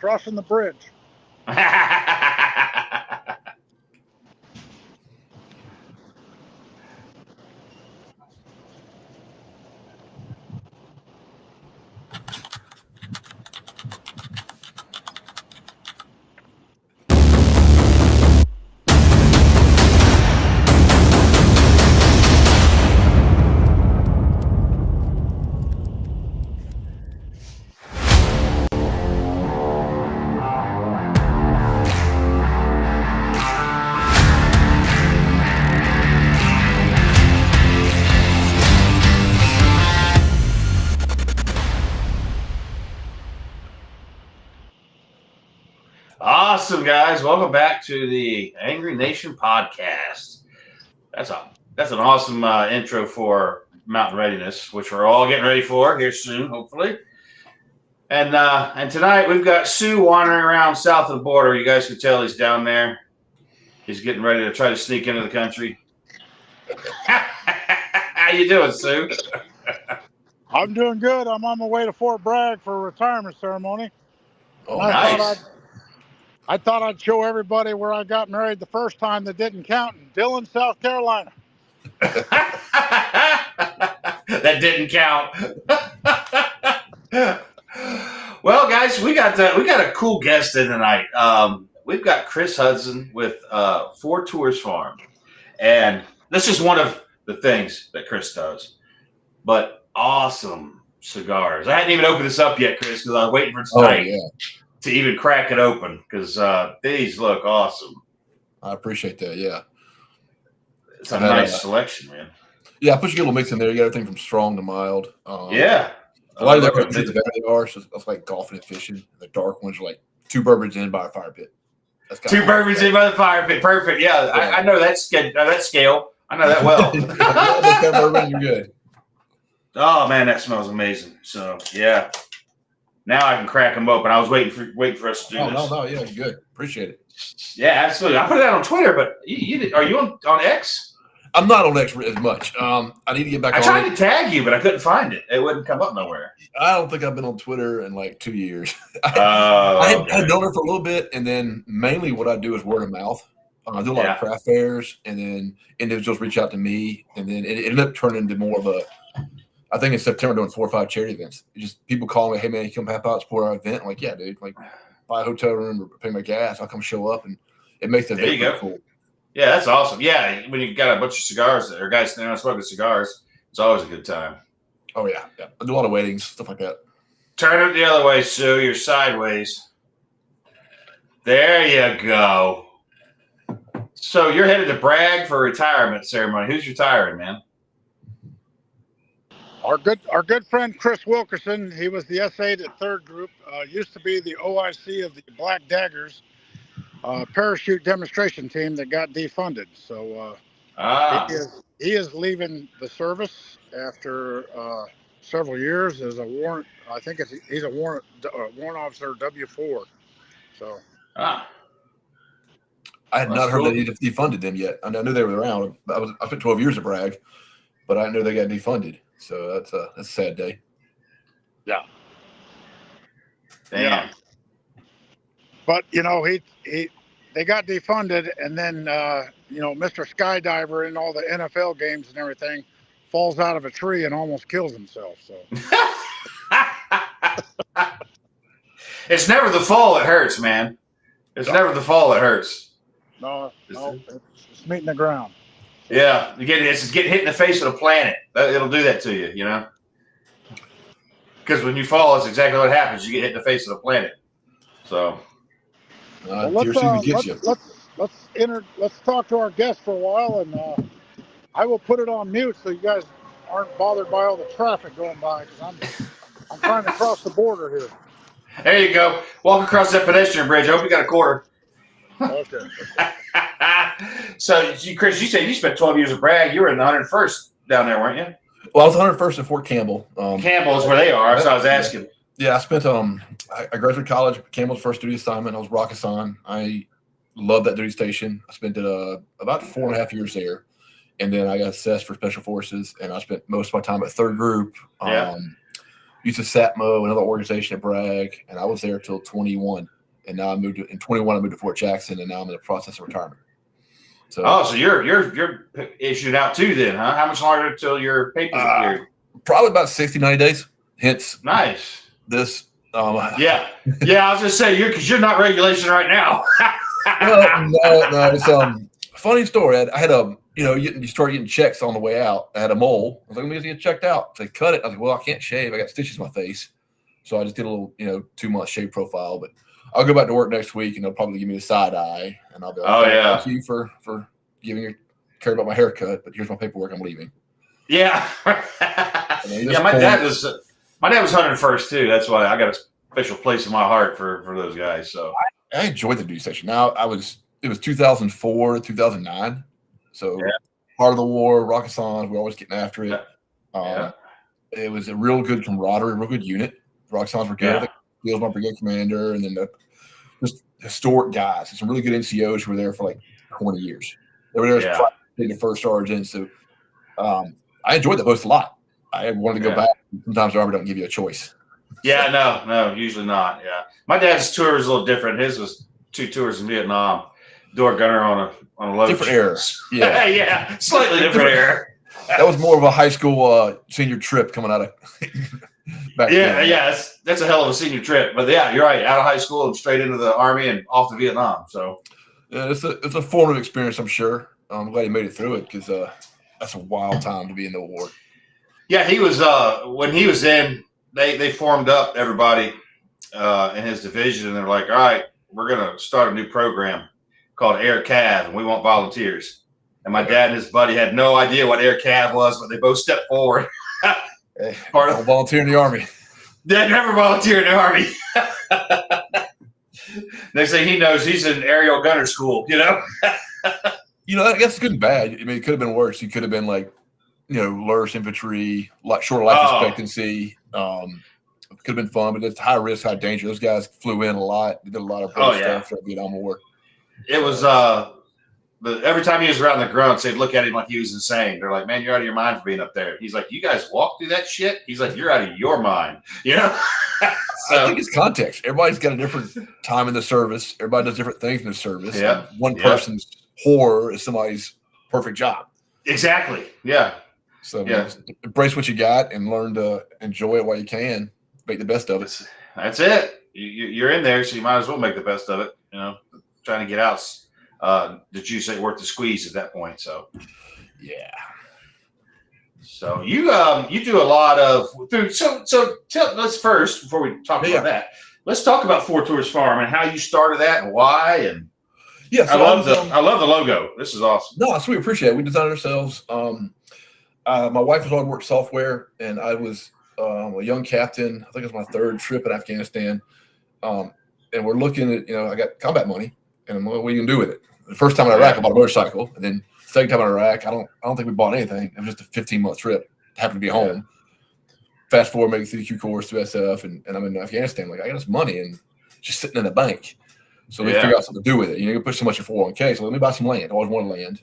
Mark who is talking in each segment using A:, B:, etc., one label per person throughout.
A: crossing the bridge.
B: Awesome, guys. Welcome back to the Angry Nation podcast. That's an awesome intro for mountain readiness, which we're all getting ready for here soon, hopefully. And tonight we've got Sue wandering around south of the border. You guys can tell he's down there. He's getting ready to try to sneak into the country. How you doing, Sue?
A: I'm doing good. I'm on my way to Fort Bragg for a retirement ceremony.
B: Oh, nice.
A: I thought I'd show everybody where I got married the first time that didn't count in Dillon, South Carolina.
B: That didn't count. Well, guys, we got a cool guest in tonight. We've got Chris Hudson with Four Tours Farm, and this is one of the things that Chris does. But awesome cigars. I hadn't even opened this up yet, Chris, because I was waiting for tonight to even crack it open, because these look awesome.
C: I appreciate that. Yeah,
B: it's a nice selection, man.
C: Yeah, I put your little mix in there. You got everything from strong to mild.
B: Yeah,
C: a lot of them they are. So it's like golfing and fishing. The dark ones are like two bourbons in by a fire pit.
B: That's two bourbons in by the fire pit. Perfect. Yeah, I know that scale. I know that well.
C: That bourbon, you're good.
B: Oh man, that smells amazing. So yeah. Now I can crack them open. I was waiting for us to do this.
C: No, yeah, good. Appreciate it.
B: Yeah, absolutely. I put it out on Twitter, but are you on X?
C: I'm not on X as much. I need to get back on it.
B: I tried to tag you, but I couldn't find it. It wouldn't come up nowhere.
C: I don't think I've been on Twitter in like 2 years.
B: I
C: had known her for a little bit, and then mainly what I do is word of mouth. I do a lot of craft fairs, and then individuals reach out to me, and then it ended up turning into more of a, I think in September doing 4 or 5 charity events. Just people call me, hey man, you come help out support our event. I'm like, yeah, dude, like buy a hotel room or pay my gas. I'll come show up, and it makes the event pretty cool.
B: Yeah, that's awesome. Yeah, when you got a bunch of cigars or guys standing around smoking cigars, it's always a good time.
C: Oh yeah. I do a lot of weddings, stuff like that.
B: Turn it the other way, Sue. You're sideways. There you go. So you're headed to Bragg for a retirement ceremony. Who's retiring, man?
A: Our good friend Chris Wilkerson. He was the S8 at Third Group. Used to be the OIC of the Black Daggers parachute demonstration team that got defunded. So he is leaving the service after several years as a warrant. I think he's a warrant officer W4. So.
C: I had not heard that he defunded them yet. I knew they were around. I spent 12 years at Bragg, but I didn't know they got defunded. So that's a sad day.
A: Yeah.
B: Damn.
A: Yeah. But they got defunded, and then Mr. Skydiver in all the NFL games and everything falls out of a tree and almost kills himself. So.
B: It's never the fall that hurts, man. It's never the fall that hurts.
A: No, it's meeting the ground.
B: Yeah, it's getting hit in the face with a planet. It'll do that to you, Because when you fall, that's exactly what happens. You get hit in the face with a planet. So,
A: let's talk to our guest for a while, and I will put it on mute so you guys aren't bothered by all the traffic going by, because I'm trying to cross the border here.
B: There you go. Walk across that pedestrian bridge. I hope you got a quarter.
A: Okay.
B: So, Chris, you said you spent 12 years at Bragg. You were in the 101st down there, weren't you?
C: Well, I was 101st at Fort Campbell.
B: Campbell is where they are, so I was asking.
C: Yeah, I spent I graduated college. Campbell's first duty assignment. I was Rock-a-San. I loved that duty station. I spent about 4.5 years there, and then I got assessed for Special Forces, and I spent most of my time at Third Group. Used to SATMO, another organization at Bragg, and I was there till 21. and now in 21. I moved to Fort Jackson, and now I'm in the process of retirement.
B: So you're issued out too then, huh? How much longer until your papers appear?
C: Probably about 60, 90 days. Hence,
B: nice.
C: This.
B: Yeah. I was just saying because you're not regulation right now.
C: Well, no. It's funny story. I had you start getting checks on the way out. I had a mole. I was like, let me get checked out. They cut it. I was like, well, I can't shave. I got stitches in my face, so I just did a little 2-month shave profile. But I'll go back to work next week, and they'll probably give me a side eye, and I'll be like, thank you for giving your care about my haircut, but here's my paperwork. I'm leaving.
B: Yeah. My dad was 101st too. That's why I got a special place in my heart for those guys. So
C: I enjoyed the duty station. Now it was 2004 to 2009. So part of the war, Rakisans, we're always getting after it. It was a real good camaraderie, real good unit. Rakisans were good. He was my brigade commander, and then just historic guys. And some really good NCOs who were there for like 20 years. They were there as the first sergeant. So I enjoyed the post a lot. I wanted to go back. Sometimes the Army don't give you a choice.
B: Yeah, no, usually not. Yeah. My dad's tour was a little different. His was 2 tours in Vietnam. Door gunner on a low.
C: Different era.
B: Yeah. Yeah. Slightly different era.
C: That was more of a high school senior trip coming out of back then.
B: Yeah, that's a hell of a senior trip. But yeah, you're right. Out of high school and straight into the Army and off to Vietnam. So
C: yeah, it's a formative experience, I'm sure. I'm glad he made it through it because that's a wild time to be in the war.
B: Yeah, he was when he was in, they formed up everybody in his division, and they're like, all right, we're gonna start a new program called Air Cav, and we want volunteers. And my dad and his buddy had no idea what Air Cav was, but they both stepped forward.
C: Part of volunteer in the Army.
B: They never volunteered in the Army. Next thing he knows, he's in aerial gunner school.
C: I guess it's good and bad. I mean, it could have been worse. He could have been like, Lurch infantry, like shorter life expectancy. Could have been fun, but it's high risk, high danger. Those guys flew in a lot. They did a lot of stuff for the Vietnam War.
B: It was every time he was around the grunts, they'd look at him like he was insane. They're like, man, you're out of your mind for being up there. He's like, you guys walk through that shit? He's like, you're out of your mind. So,
C: I think it's context. Everybody's got a different time in the service. Everybody does different things in the service.
B: Yeah.
C: One person's horror is somebody's perfect job.
B: Exactly. Yeah.
C: So embrace what you got and learn to enjoy it while you can. Make the best of it.
B: That's it. You're in there, so you might as well make the best of it. Trying to get out. The juice ain't worth the squeeze at that point. So, yeah. So you do a lot of let's first before we talk about that. Let's talk about Four Tours Farm and how you started that and why. And
C: so
B: I love the logo. This is awesome.
C: No, so we appreciate it. We designed it ourselves. My wife was on work software, and I was a young captain. I think it was my 3rd trip in Afghanistan. And we're looking at, I got combat money, and what are you going to do with it? The first time in Iraq, I bought a motorcycle, and then second time in Iraq, I don't think we bought anything. It was just a 15-month trip. Happened to be home. Fast forward, make it through the Q course through SF, and I'm in Afghanistan. Like, I got this money and just sitting in a bank. So we figure out something to do with it. You put so much in 401k. So let me buy some land. I always wanted land.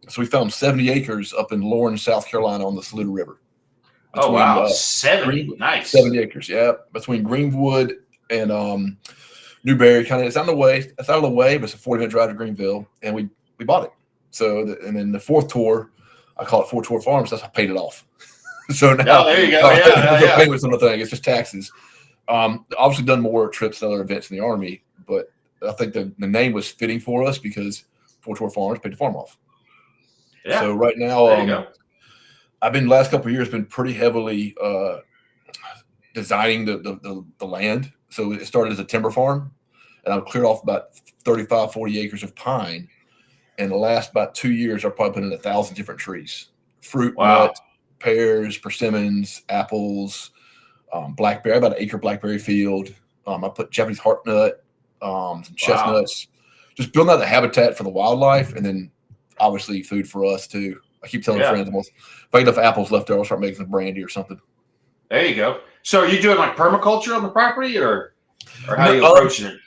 C: So we found 70 acres up in Lawrence, South Carolina, on the Saluda River.
B: Oh wow, 70, nice.
C: 70 acres, between Greenwood and Newberry. Kind of, it's out of the way. It's out of the way, but it's a 40-minute drive to Greenville, and we bought it. So and then the 4th tour, I call it 4 Tour Farms. That's how I paid it off. So now
B: there you go. Yeah.
C: Payments on the thing. It's just taxes. Obviously done more trips and other events in the Army, but I think the name was fitting for us because 4 Tour Farms paid the farm off. Yeah. So right now, I've been last couple of years been pretty heavily designing the land. So it started as a timber farm, and I've cleared off about 35, 40 acres of pine. And the last about 2 years, I've probably put in 1,000 different trees: fruit, nuts, pears, persimmons, apples, blackberry. About an acre blackberry field. I put Japanese heartnut, some chestnuts. Just building out the habitat for the wildlife, and then obviously food for us too. I keep telling friends, if I get enough apples left over, I'll start making some brandy or something.
B: There you go. So are you doing like permaculture on the property, or how are you approaching it?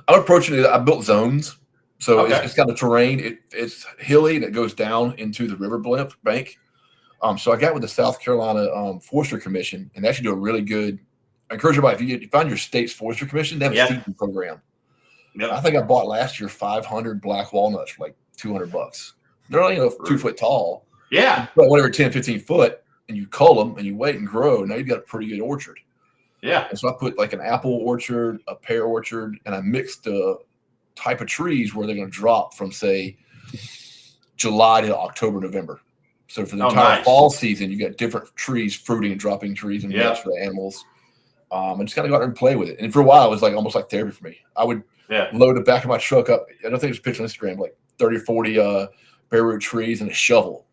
C: I'm approaching it. I built zones. So it's got a terrain. It's hilly, and it goes down into the river bank. So I got with the South Carolina Forestry Commission, and they actually do a really good. I encourage everybody, if you find your state's Forestry Commission, they have a seeding program.
B: Yep.
C: I think I bought last year 500 black walnuts for like $200. They're only 2 foot tall.
B: Yeah.
C: But whatever, 10, 15 foot, and you cull them and you wait and grow. Now you've got a pretty good orchard.
B: Yeah.
C: And so I put like an apple orchard, a pear orchard, and I mixed the type of trees where they're going to drop from, say, July to October, November. So for the entire fall season, you got different trees, fruiting and dropping trees and nuts for the animals. And just kind of go out there and play with it. And for a while, it was like almost like therapy for me. I would load the back of my truck up. I don't think there's a picture on Instagram, like 30 or 40 bare root trees and a shovel.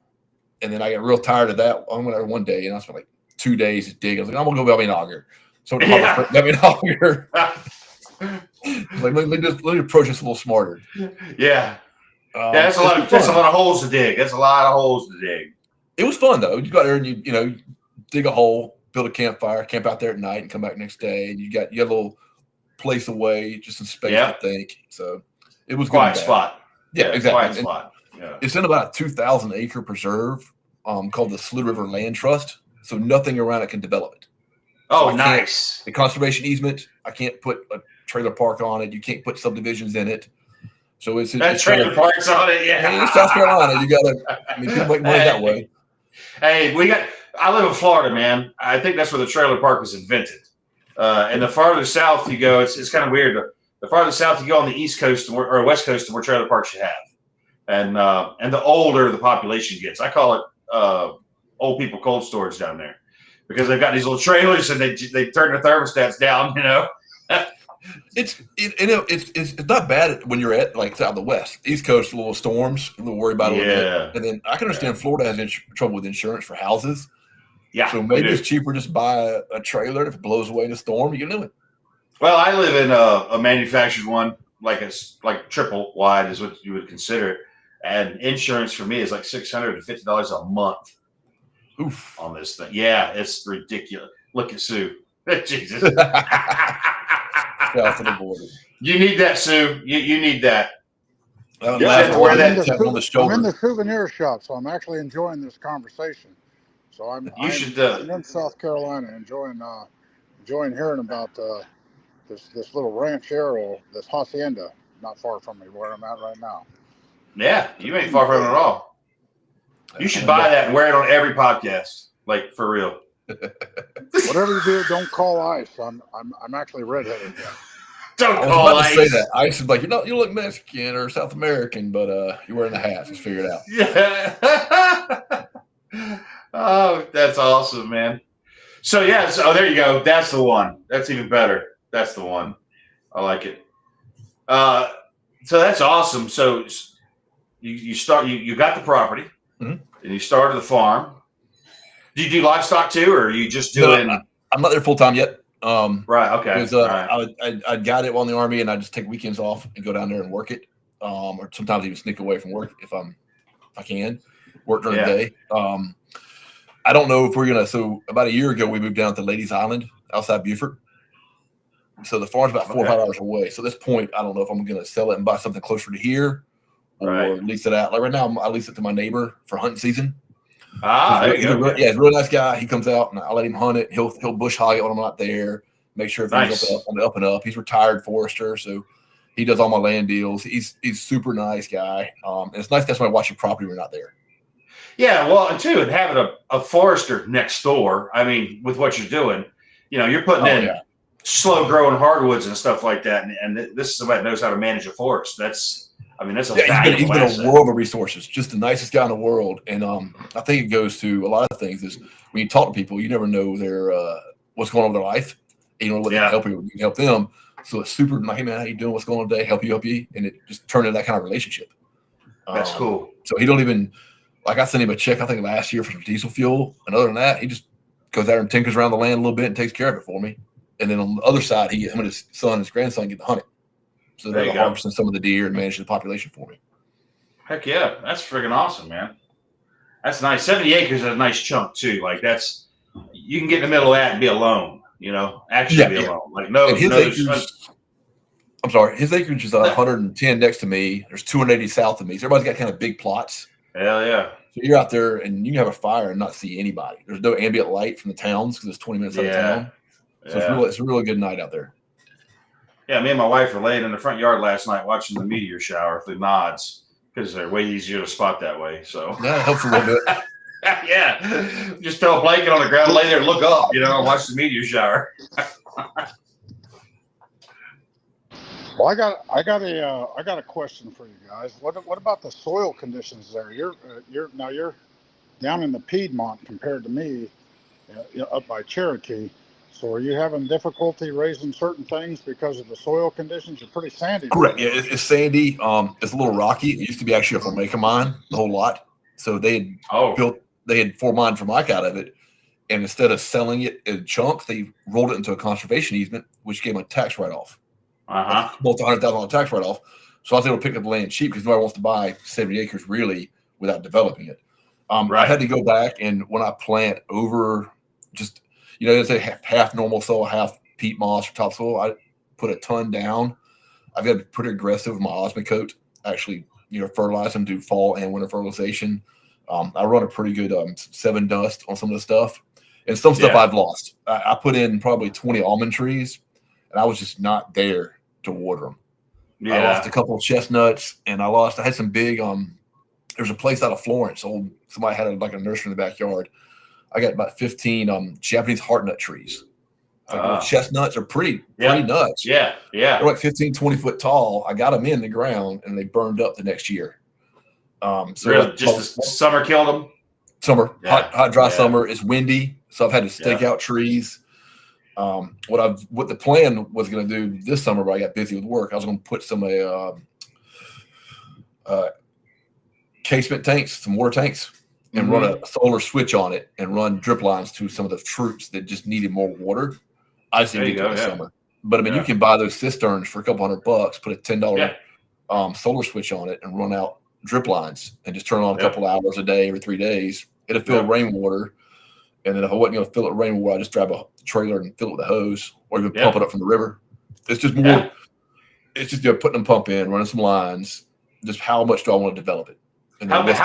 C: And then I got real tired of that. I went there one day and I spent like 2 days to dig. I was like, I'm going to go Belmy Auger. So Belmy Auger. Like, let me approach this a little smarter.
B: Yeah. That's a lot of holes to dig. That's a lot of holes to dig.
C: It was fun though. You go out there and you dig a hole, build a campfire, camp out there at night, and come back next day. And you got a little place away, just some space to think. So it was
B: quiet spot.
C: Yeah, exactly.
B: Quiet spot. Yeah.
C: It's in about a 2,000 acre preserve called the Slough River Land Trust. So nothing around it can develop it.
B: Oh,
C: so
B: nice.
C: The conservation easement. I can't put a trailer park on it. You can't put subdivisions in it. So it's
B: trailer parks on it. Yeah.
C: In South Carolina, you gotta. I mean, people make money that way.
B: Hey, I live in Florida, man. I think that's where the trailer park was invented. And the farther south you go, it's kind of weird. The farther south you go on the East Coast or West Coast, where trailer parks should have. And the older the population gets, I call it old people cold storage down there, because they've got these little trailers and they turn the thermostats down.
C: It's not bad when you're at like out the West, East Coast, little storms, a little worried about it.
B: Yeah.
C: And then I can understand Florida has trouble with insurance for houses.
B: Yeah.
C: So maybe it's cheaper just buy a trailer. And if it blows away in a storm, you can do it.
B: Well, I live in a manufactured one, like triple wide is what you would consider it. And insurance for me is like $650 a month.
C: Oof.
B: On this thing. Yeah, it's ridiculous. Look at Sue. Jesus.
C: South of the border.
B: You need that, Sue. You need that.
A: I'm in the souvenir shop, so I'm actually enjoying this conversation. So I'm in South Carolina, enjoying hearing about this little ranchero, this hacienda, not far from me where I'm at right now.
B: Yeah, you ain't far from it at all. You should buy that and wear it on every podcast, like for real.
A: Whatever you do, don't call ICE. I'm actually redheaded now.
B: Don't call ICE.
C: Say that. ICE is like, you look Mexican or South American, but you're wearing the hat. Just figure it out.
B: Yeah. Oh, that's awesome, man. So there you go. That's the one. That's even better. That's the one. I like it. So that's awesome. So you got the property, and you started the farm. Do you do livestock too, or are you just doing?
C: No, I'm not there full time yet.
B: Right. Okay.
C: Because I got it while in the Army, and I just take weekends off and go down there and work it, or sometimes even sneak away from work if I can work during the day. I don't know if we're gonna. So about a year ago, we moved down to Ladies Island outside Beaufort. So the farm's about 4 or 5 hours away. So at this point, I don't know if I'm gonna sell it and buy something closer to here, or lease it out. Like right now, I lease it to my neighbor for hunting season.
B: There you go.
C: He's a real nice guy. He comes out and I let him hunt it. He'll bush hog it when I'm not there. Make sure everything's on the up and up. He's a retired forester, so he does all my land deals. He's super nice guy. And it's nice. That's why I watch your property when we're not there.
B: Yeah, well, and having a forester next door. I mean, with what you're doing, you're putting in slow growing hardwoods and stuff like that. And this is somebody that knows how to manage a forest. That's a valuable
C: he's been a world of resources, just the nicest guy in the world. And I think it goes to a lot of things is when you talk to people, you never know their what's going on with their life. You know what they can help you, you can help them. So it's super nice, hey man, how you doing? What's going on today? Help you, and it just turned into that kind of relationship.
B: That's cool.
C: So he don't even I sent him a check I think last year for some diesel fuel, and other than that, he just goes out and tinkers around the land a little bit and takes care of it for me. And then on the other side, him and his son, his grandson get to hunt it. So they're harvesting some of the deer and managing the population for me.
B: Heck yeah, that's freaking awesome, man. That's nice. 70 acres is a nice chunk too. Like you can get in the middle of that and be alone. Actually be alone. Like
C: I'm sorry, his acreage is 110 next to me. There's 280 south of me. So everybody's got kind of big plots.
B: Hell yeah.
C: So you're out there and you can have a fire and not see anybody. There's no ambient light from the towns because it's 20 minutes out of town. So it's a really good night out there.
B: Yeah, me and my wife were laying in the front yard last night watching the meteor shower through nods because they're way easier to spot that way. So
C: Yeah, it helps a little bit.
B: yeah, just throw a blanket on the ground, lay there, and look up, and watch the meteor shower.
A: Well, I got a question for you guys. What about the soil conditions there? You're down in the Piedmont compared to me, up by Cherokee. So are you having difficulty raising certain things because of the soil conditions? You're pretty sandy.
C: Correct. Yeah, it's sandy. It's a little rocky. It used to be actually a formica mine, the whole lot. So they had 4 mine formica out of it, and instead of selling it in chunks, they rolled it into a conservation easement, which gave them a tax write-off. Multi-$100,000 tax write-off. So I was able to pick up the land cheap because nobody wants to buy 70 acres really without developing it. I had to go back, and when I plant over just, it's a half normal soil, half peat moss or topsoil, I put a ton down. I've got to be pretty aggressive with my osmocote, actually, fertilize them, do fall and winter fertilization. I run a pretty good 7 dust on some of the stuff, and some stuff I've lost. I put in probably 20 almond trees, and I was just not there to water them. Yeah. I lost a couple of chestnuts, and I had some big, there's a place out of Florence, somebody had like a nursery in the backyard. I got about 15 Japanese heartnut trees. Chestnuts are pretty nuts.
B: Yeah.
C: They're like 15, 20 foot tall. I got them in the ground, and they burned up the next year. So
B: really, just the summer killed them?
C: Summer, hot, dry summer. It's windy, so I've had to stake out trees. What the plan was going to do this summer, but I got busy with work. I was going to put some casement tanks, some water tanks, and run a solar switch on it and run drip lines to some of the troops that just needed more water. I just didn't get to the summer. But I mean, you can buy those cisterns for a couple $100, put a $10 solar switch on it, and run out drip lines and just turn on a couple hours a day every 3 days. It'll fill with rainwater. And then if I wasn't going to fill it with rainwater, I just grab a trailer and fill it with a hose, or even pump it up from the river. It's just more. It's just putting a pump in, running some lines. Just how much do I want to develop it? And
B: how big's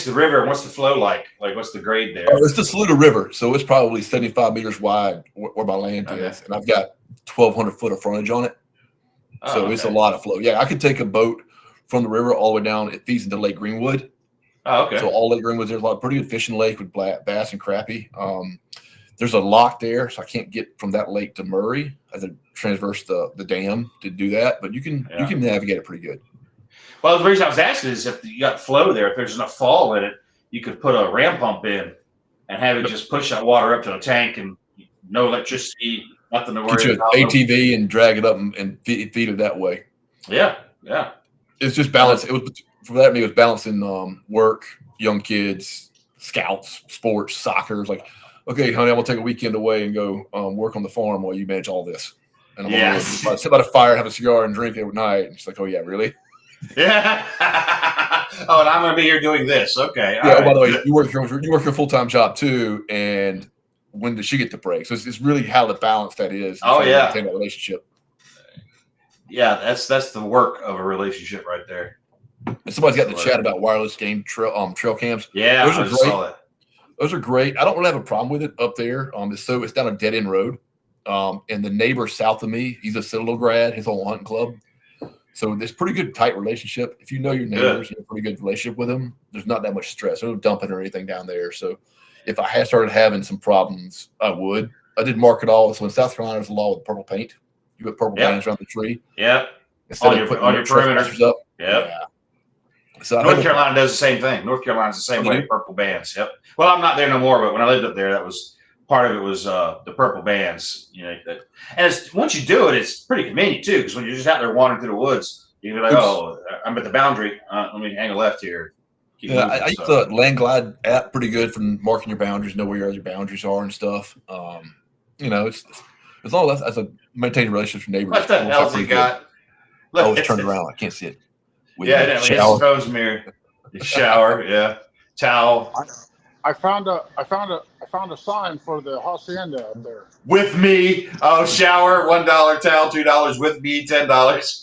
B: the river and what's the flow like? Like, what's the grade there?
C: It's the Saluda River, so it's probably 75 meters wide where my land is, and I've got 1,200 foot of frontage on it. So it's a lot of flow. Yeah, I could take a boat from the river all the way down. It feeds into Lake Greenwood.
B: Oh, okay.
C: So all Lake Greenwood, there's a lot of pretty good fishing lake with bass and crappie. There's a lock there, so I can't get from that lake to Murray. I have to transverse the dam to do that, but you can navigate it pretty good.
B: Well, the reason I was asking is if you got flow there, if there's enough fall in it, you could put a ram pump in and have it just push that water up to a tank, and no electricity, nothing to worry about.
C: Get you an ATV and drag it up and feed it that way.
B: Yeah.
C: It's just balance. It was balancing work, young kids, scouts, sports, soccer. It's like, okay, honey, I'm gonna take a weekend away and go work on the farm while you manage all this. And I'm gonna sit by the fire, have a cigar, and drink it at night. And she's like, oh yeah, really?
B: Yeah. Oh, and I'm going to be here doing this. Okay.
C: Yeah. By the way, you work your full-time job too, and when does she get the break? So it's really how the balance that is. Maintain that relationship.
B: Yeah, that's the work of a relationship right there.
C: And somebody's got the chat about wireless game trail cams.
B: Yeah,
C: those are great. Those are great. I don't really have a problem with it up there. It's down a dead end road. And the neighbor south of me, he's a Citadel grad, his own hunting club. So there's pretty good tight relationship. If you know your neighbors, you have a pretty good relationship with them. There's not that much stress. There's no dumping or anything down there. So if I had started having some problems, I would. I did mark it all. So in South Carolina, there's a law with purple paint. You put purple bands around the tree.
B: Yeah.
C: Instead of putting your perimeters up.
B: Yeah. So North Carolina does the same thing. North Carolina's the same way. Purple bands. Yep. Well, I'm not there no more, but when I lived up there, that was part of it was the purple bands. And once you do it, it's pretty convenient too, because when you're just out there wandering through the woods, you're like, oh, I'm at the boundary. Let me hang a left here.
C: I use the Land Glide app pretty good for marking your boundaries, know where your boundaries are and stuff. It's all as a maintained relationship with neighbors.
B: What the hell's he got?
C: Oh, it's turned around. I can't see it.
B: His nose mirror, the shower, towel.
A: I found a sign for the hacienda up there.
B: With me, shower, $1 towel, $2 with me, $10.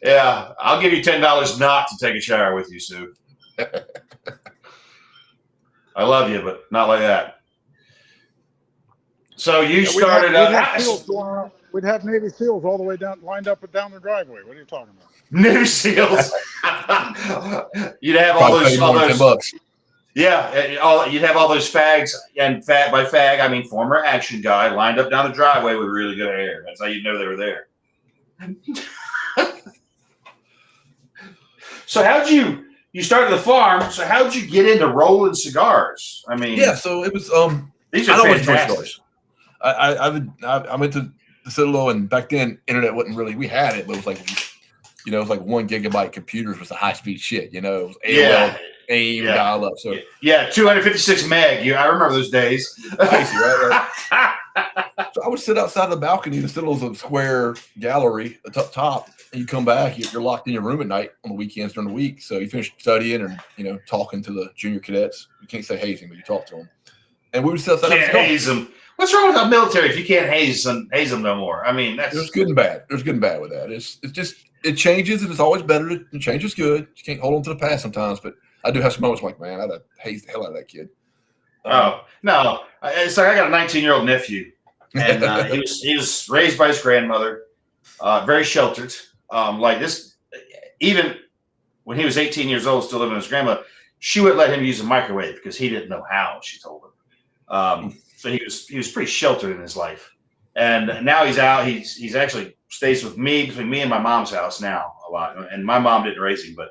B: Yeah, I'll give you $10 not to take a shower with you, Sue. I love you, but not like that. So you
A: Yeah,
B: started
A: we'd have Navy SEALs all the way down, lined up and down the driveway. What are you talking about?
B: Navy SEAls. You'd have
C: Probably
B: all
C: more than
B: those.
C: $10.
B: Yeah, you'd have all those fags, and by fag I mean former action guy, lined up down the driveway with really good hair. That's how you know they were there. So you started the farm? So how'd you get into rolling cigars? I mean,
C: Yeah, so it was
B: these are
C: I always enjoyed
B: fantastic.
C: cigars. I went to the Citadel, and back then internet wasn't really, we had it, but it was like, it was like 1 gigabyte computers was the high speed shit. It was AOL, AIM, dial up. So
B: 256 meg. I remember those days.
C: Icy, right? So I would sit outside the balcony. The Citadel's a square gallery at the top, and you come back, you're locked in your room at night on the weekends during the week. So you finish studying and talking to the junior cadets. You can't say hazing, but you talk to them. And we would sit outside.
B: Can't haze them. What's wrong with the military if you can't haze them no more? I mean,
C: there's good and bad. There's good and bad with that. It's just, it changes, and it's always better to change is good. You can't hold on to the past sometimes, but I do have some moments like, man, I'd have hazed the hell out of that kid.
B: Oh no! It's like I got a 19-year-old nephew, and he was raised by his grandmother, very sheltered. Like this, even when he was 18 years old, still living with his grandmother, she wouldn't let him use a microwave because he didn't know how. She told him. So he was pretty sheltered in his life, and now he's out. He's actually stays with me, between me and my mom's house now a lot. And my mom didn't raise him, but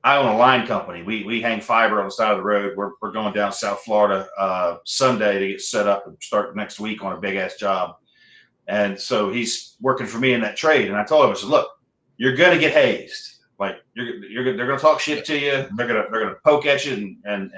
B: I own a line company. We hang fiber on the side of the road. We're going down South Florida Sunday to get set up and start next week on a big ass job. And so he's working for me in that trade. And I told him, I said, look, you're gonna get hazed. Like they're gonna talk shit to you. They're gonna poke at you and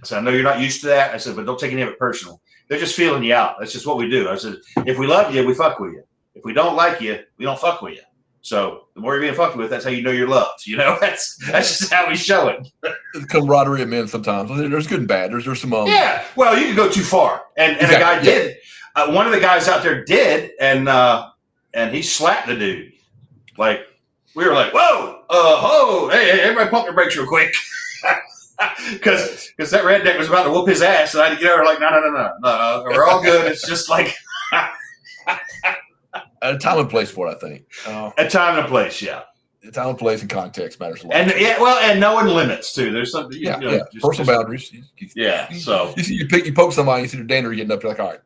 B: I said, I know you're not used to that. I said, but don't take any of it personal. They're just feeling you out. That's just what we do. I said, if we love you, we fuck with you. If we don't like you, we don't fuck with you. So the more you're being fucked with, that's how you know you're loved. That's just how we show it.
C: The camaraderie of men sometimes. There's good and bad. There's some
B: yeah. Well, you can go too far, and exactly. A guy did. One of the guys out there did, and he slapped the dude. Like we were like, whoa, hey, everybody pump your brakes real quick. Because that redneck was about to whoop his ass, and I had to get over like, no, we're all good. It's just like
C: a time and place for it, I think.
B: A time and a place, yeah.
C: The time and place and context matters a lot.
B: And knowing limits too. There's something,
C: personal boundaries.
B: So
C: you poke somebody, you see their dander getting up. You're like, all right,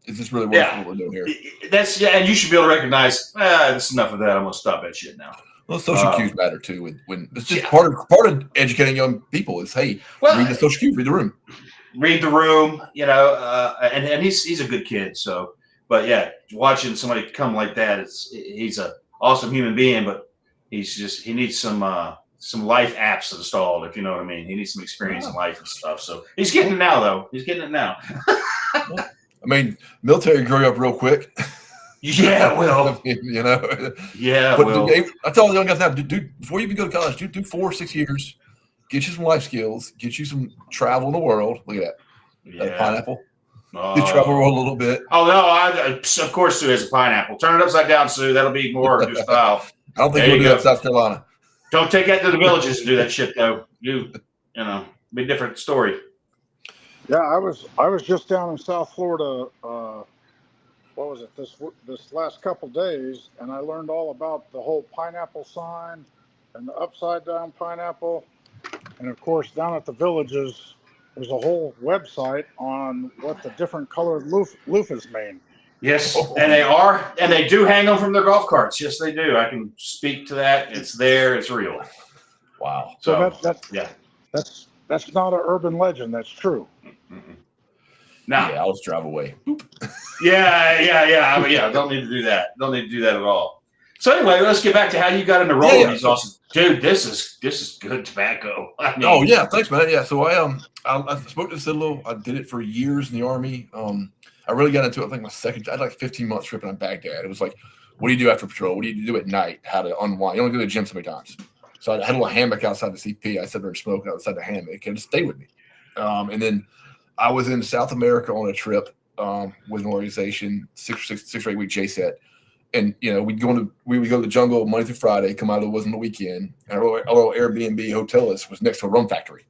C: is this really what we're doing here?
B: And you should be able to recognize. That's enough of that. I'm gonna stop that shit now.
C: Well, social cues matter too. When it's just part of educating young people is, hey, read the social cues, read the room. And he's a good kid. So, but yeah, watching somebody come like that, he's an awesome human being, but he needs some life apps installed, if you know what I mean. He needs some experience in life and stuff. So he's getting it now, though. I mean, military grew up real quick.
B: Yeah, well,
C: Yeah, well. I tell the young guys now, dude, before you even go to college, do 4 or 6 years, get you some life skills, get you some travel in the world. Look at that.
B: Yeah.
C: That pineapple. You travel the world a little bit.
B: Oh no, of course Sue has a pineapple. Turn it upside down, Sue. That'll be more your style.
C: I don't think we'll do that in South Carolina.
B: Don't take that to the villages and do that shit though. Be a different story.
A: Yeah, I was just down in South Florida. What was it, this last couple days, and I learned all about the whole pineapple sign and the upside down pineapple, and of course down at the villages there's a whole website on what the different colored loofahs mean.
B: Yes, and they do hang them from their golf carts. Yes, they do. I can speak to that. It's there. It's real.
C: Wow.
A: So that's not an urban legend. That's true.
B: Mm-mm. Nah.
C: Yeah, I'll just drive away.
B: Yeah. I mean, don't need to do that. Don't need to do that at all. So anyway, let's get back to how you got into rolling these awesome. Dude, this is good tobacco. I mean,
C: thanks, man. Yeah, so I smoked this a little. I did it for years in the Army. I really got into it. I think I had like 15 months tripping on Baghdad. It was like, what do you do after patrol? What do you do at night? How to unwind? You only go to the gym so many times. So I had a little hammock outside the CP. I sat there and smoked outside the hammock and just stay with me. And then I was in South America on a trip with an organization, 6 or 8 week JSET. And, we would go to the jungle Monday through Friday, come out of it wasn't the weekend. And our little Airbnb hotel was next to a rum factory.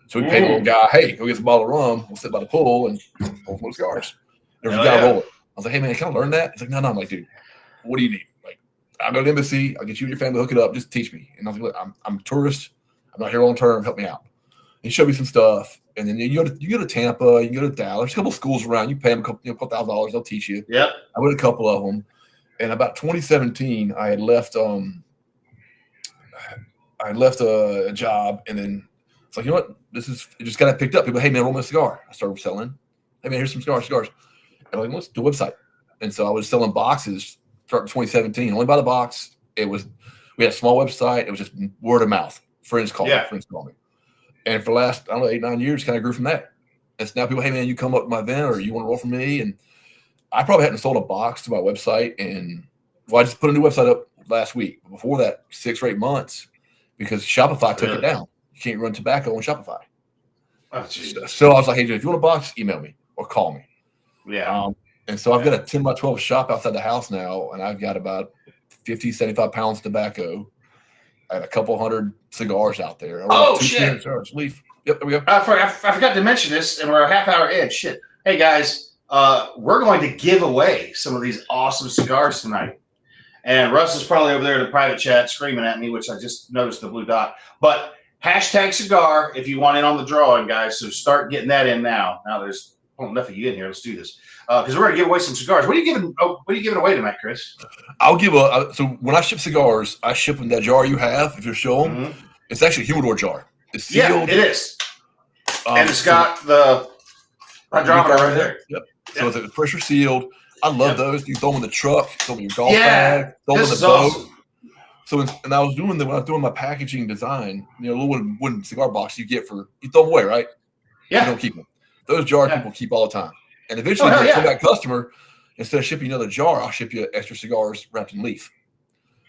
C: So we paid a little guy, hey, go get some bottle of rum. We'll sit by the pool and roll some cigars. There's a guy rolling. I was like, hey, man, can I learn that? He's like, no. I'm like, dude, what do you need? Like, I'll go to the embassy. I'll get you and your family, hook it up. Just teach me. And I was like, look, I'm a tourist. I'm not here long term. Help me out. He showed me some stuff. And then you go to Tampa. You can go to Dallas. There's a couple of schools around. You pay them a couple $1,000. They'll teach you.
B: Yep.
C: I went to a couple of them. And about 2017, I had left a job, and then it's like, you know what? It just got picked up. People, hey man, roll me a cigar. I started selling. Hey man, here's some cigars. And I'm like, let's do a website. And so I was selling boxes starting 2017. Only by the box. We had a small website. It was just word of mouth. Friends call me. And for the last, 8-9 years, kind of grew from that. And so now people, hey man, you come up to my event or you want to roll for me? And I probably hadn't sold a box to my website. And I just put a new website up last week. Before that, 6 or 8 months, because Shopify took it down. You can't run tobacco on Shopify.
B: Oh,
C: so I was like, hey, dude, if you want a box, email me or call me.
B: Yeah.
C: And so I've got a 10 by 12 shop outside the house now, and I've got about 50, 75 pounds tobacco. I have a couple hundred cigars out there.
B: Oh, shit.
C: Cigars. Leaf. Yep, there we go.
B: I forgot to mention this, and we're a half hour in. Shit. Hey, guys, we're going to give away some of these awesome cigars tonight. And Russ is probably over there in the private chat screaming at me, which I just noticed the blue dot. But #cigar if you want in on the drawing, guys. So start getting that in now. Now there's enough of you in here. Let's do this because we're going to give away some cigars. What are you giving away tonight, Chris?
C: I'll give so when I ship cigars, I ship them that jar you have. If you're showing, it's actually a humidor jar. It's sealed.
B: Yeah, it is. And it's got the hydrometer right there.
C: Yep. So it's pressure sealed. I love those. You throw them in the truck, throw them in your golf bag, throw them in the boat. Awesome. So when I was doing my packaging design, a little wooden cigar box you get you throw them away, right?
B: Yeah.
C: You don't keep them. Those jars people keep all the time. And eventually, if you come back customer, instead of shipping another jar, I'll ship you extra cigars wrapped in leaf.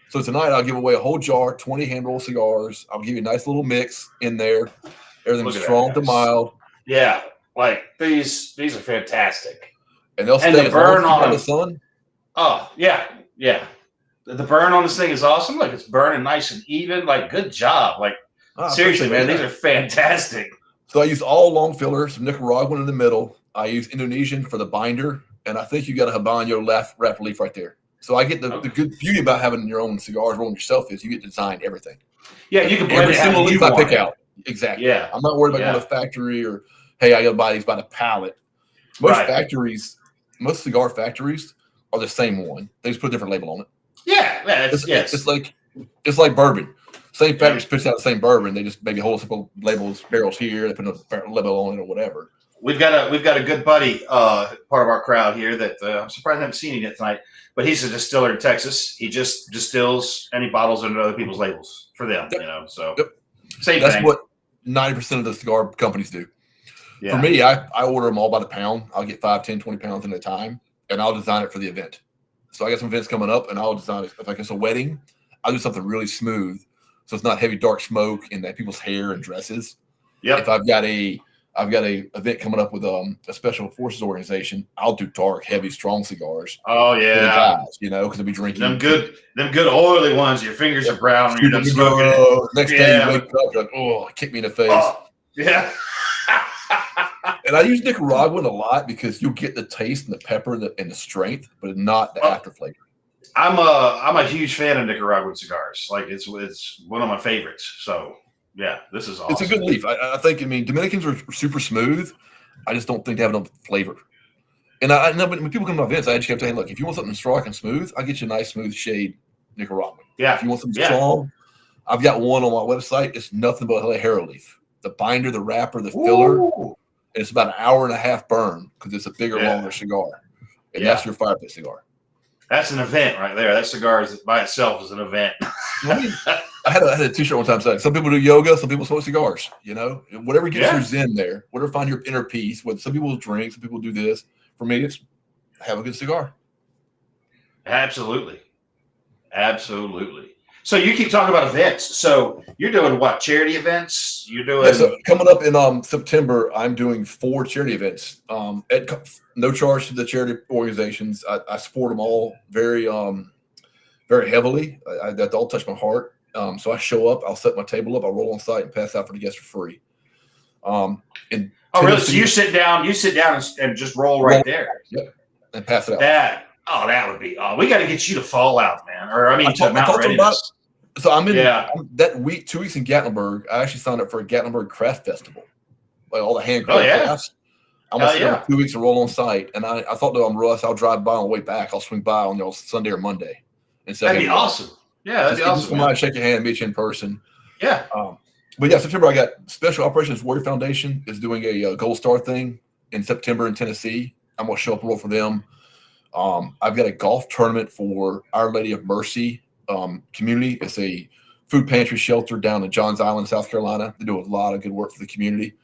C: So tonight I'll give away a whole jar, 20 hand roll cigars. I'll give you a nice little mix in there. Everything's strong to mild.
B: Yeah, like these are fantastic.
C: And they'll stay
B: the burn on
C: the sun.
B: Oh yeah. The burn on this thing is awesome. Like it's burning nice and even. Like good job. Like seriously, man, these are fantastic.
C: So I use all long fillers, some Nicaraguan in the middle. I use Indonesian for the binder, and I think you got a Habanero wrap leaf right there. So I get the good beauty about having your own cigars rolling yourself is you get to design everything.
B: Yeah, you can blend
C: every single leaf I pick out. Exactly.
B: Yeah,
C: I'm not worried about going to the factory or hey, I got to buy these by the pallet. Most cigar factories are the same one. They just put a different label on it.
B: Yeah,
C: it's like bourbon. Same factory spits out the same bourbon. They just maybe hold simple labels, barrels here. They put a label on it or whatever.
B: We've got a good buddy, part of our crowd here that I'm surprised I haven't seen him yet tonight. But he's a distiller in Texas. He just distills and he bottles under other people's labels for them. So same thing.
C: That's what 90% of the cigar companies do. Yeah. For me, I order them all by the pound. I'll get 5, 10, 20 pounds at a time, and I'll design it for the event. So I got some events coming up, and I'll design it. If it's a wedding, I'll do something really smooth, so it's not heavy, dark smoke in that people's hair and dresses. Yeah. If I've got a event coming up with a special forces organization, I'll do dark, heavy, strong cigars.
B: Oh yeah,
C: guys, because they'll be drinking
B: them good oily ones. Your fingers are brown when you're done smoking.
C: Next day you wake up, you're like, oh, kick me in the face.
B: Yeah.
C: And I use Nicaraguan a lot because you'll get the taste and the pepper and the strength, but not the after flavor.
B: I'm a huge fan of Nicaraguan cigars. Like it's one of my favorites. So yeah, this is awesome.
C: It's a good leaf. I think. Dominicans are super smooth. I just don't think they have enough flavor. And I know when people come to my events, I just kept saying, look, if you want something strong and smooth, I'll get you a nice smooth shade Nicaraguan. Yeah. If you want something strong, I've got one on my website. It's nothing but Hero leaf. The binder, the wrapper, the filler. And it's about an hour and a half burn because it's a bigger, longer cigar. And that's your fire pit cigar.
B: That's an event right there. That cigar by itself is an event.
C: I had a t-shirt one time saying, some people do yoga, some people smoke cigars. Whatever gets your zen there, whatever find your inner peace. Some people drink, some people do this. For me, it's have a good cigar.
B: Absolutely. So you keep talking about events. So you're doing what? Charity events? You're doing
C: so coming up in September. I'm doing 4 charity events. At no charge to the charity organizations. I support them all very, very heavily. That all touch my heart. So I show up. I'll set my table up. I'll roll on site and pass out for the guests for free. In
B: Oh, really?
C: Tennessee,
B: So you sit down and just roll right there.
C: Yep, and pass it out.
B: That would be. Oh, we got to get you to Fallout, man. Or I mean, to Mount Readiness.
C: So I'm in that week, 2 weeks in Gatlinburg. I actually signed up for a Gatlinburg Craft Festival, like all the handcrafted crafts. I'm gonna spend 2 weeks and roll on site. And I thought, no, I'm Russ. I'll drive by on the way back. I'll swing by on Sunday or Monday. And say,
B: that'd be awesome. Yeah, that'd be awesome.
C: Come by and shake your hand, meet you in person.
B: Yeah.
C: But yeah, September I got Special Operations Warrior Foundation is doing a Gold Star thing in September in Tennessee. I'm gonna show up and roll for them. I've got a golf tournament for Our Lady of Mercy community. It's a food pantry shelter down in Johns Island, South Carolina. They do a lot of good work for the community.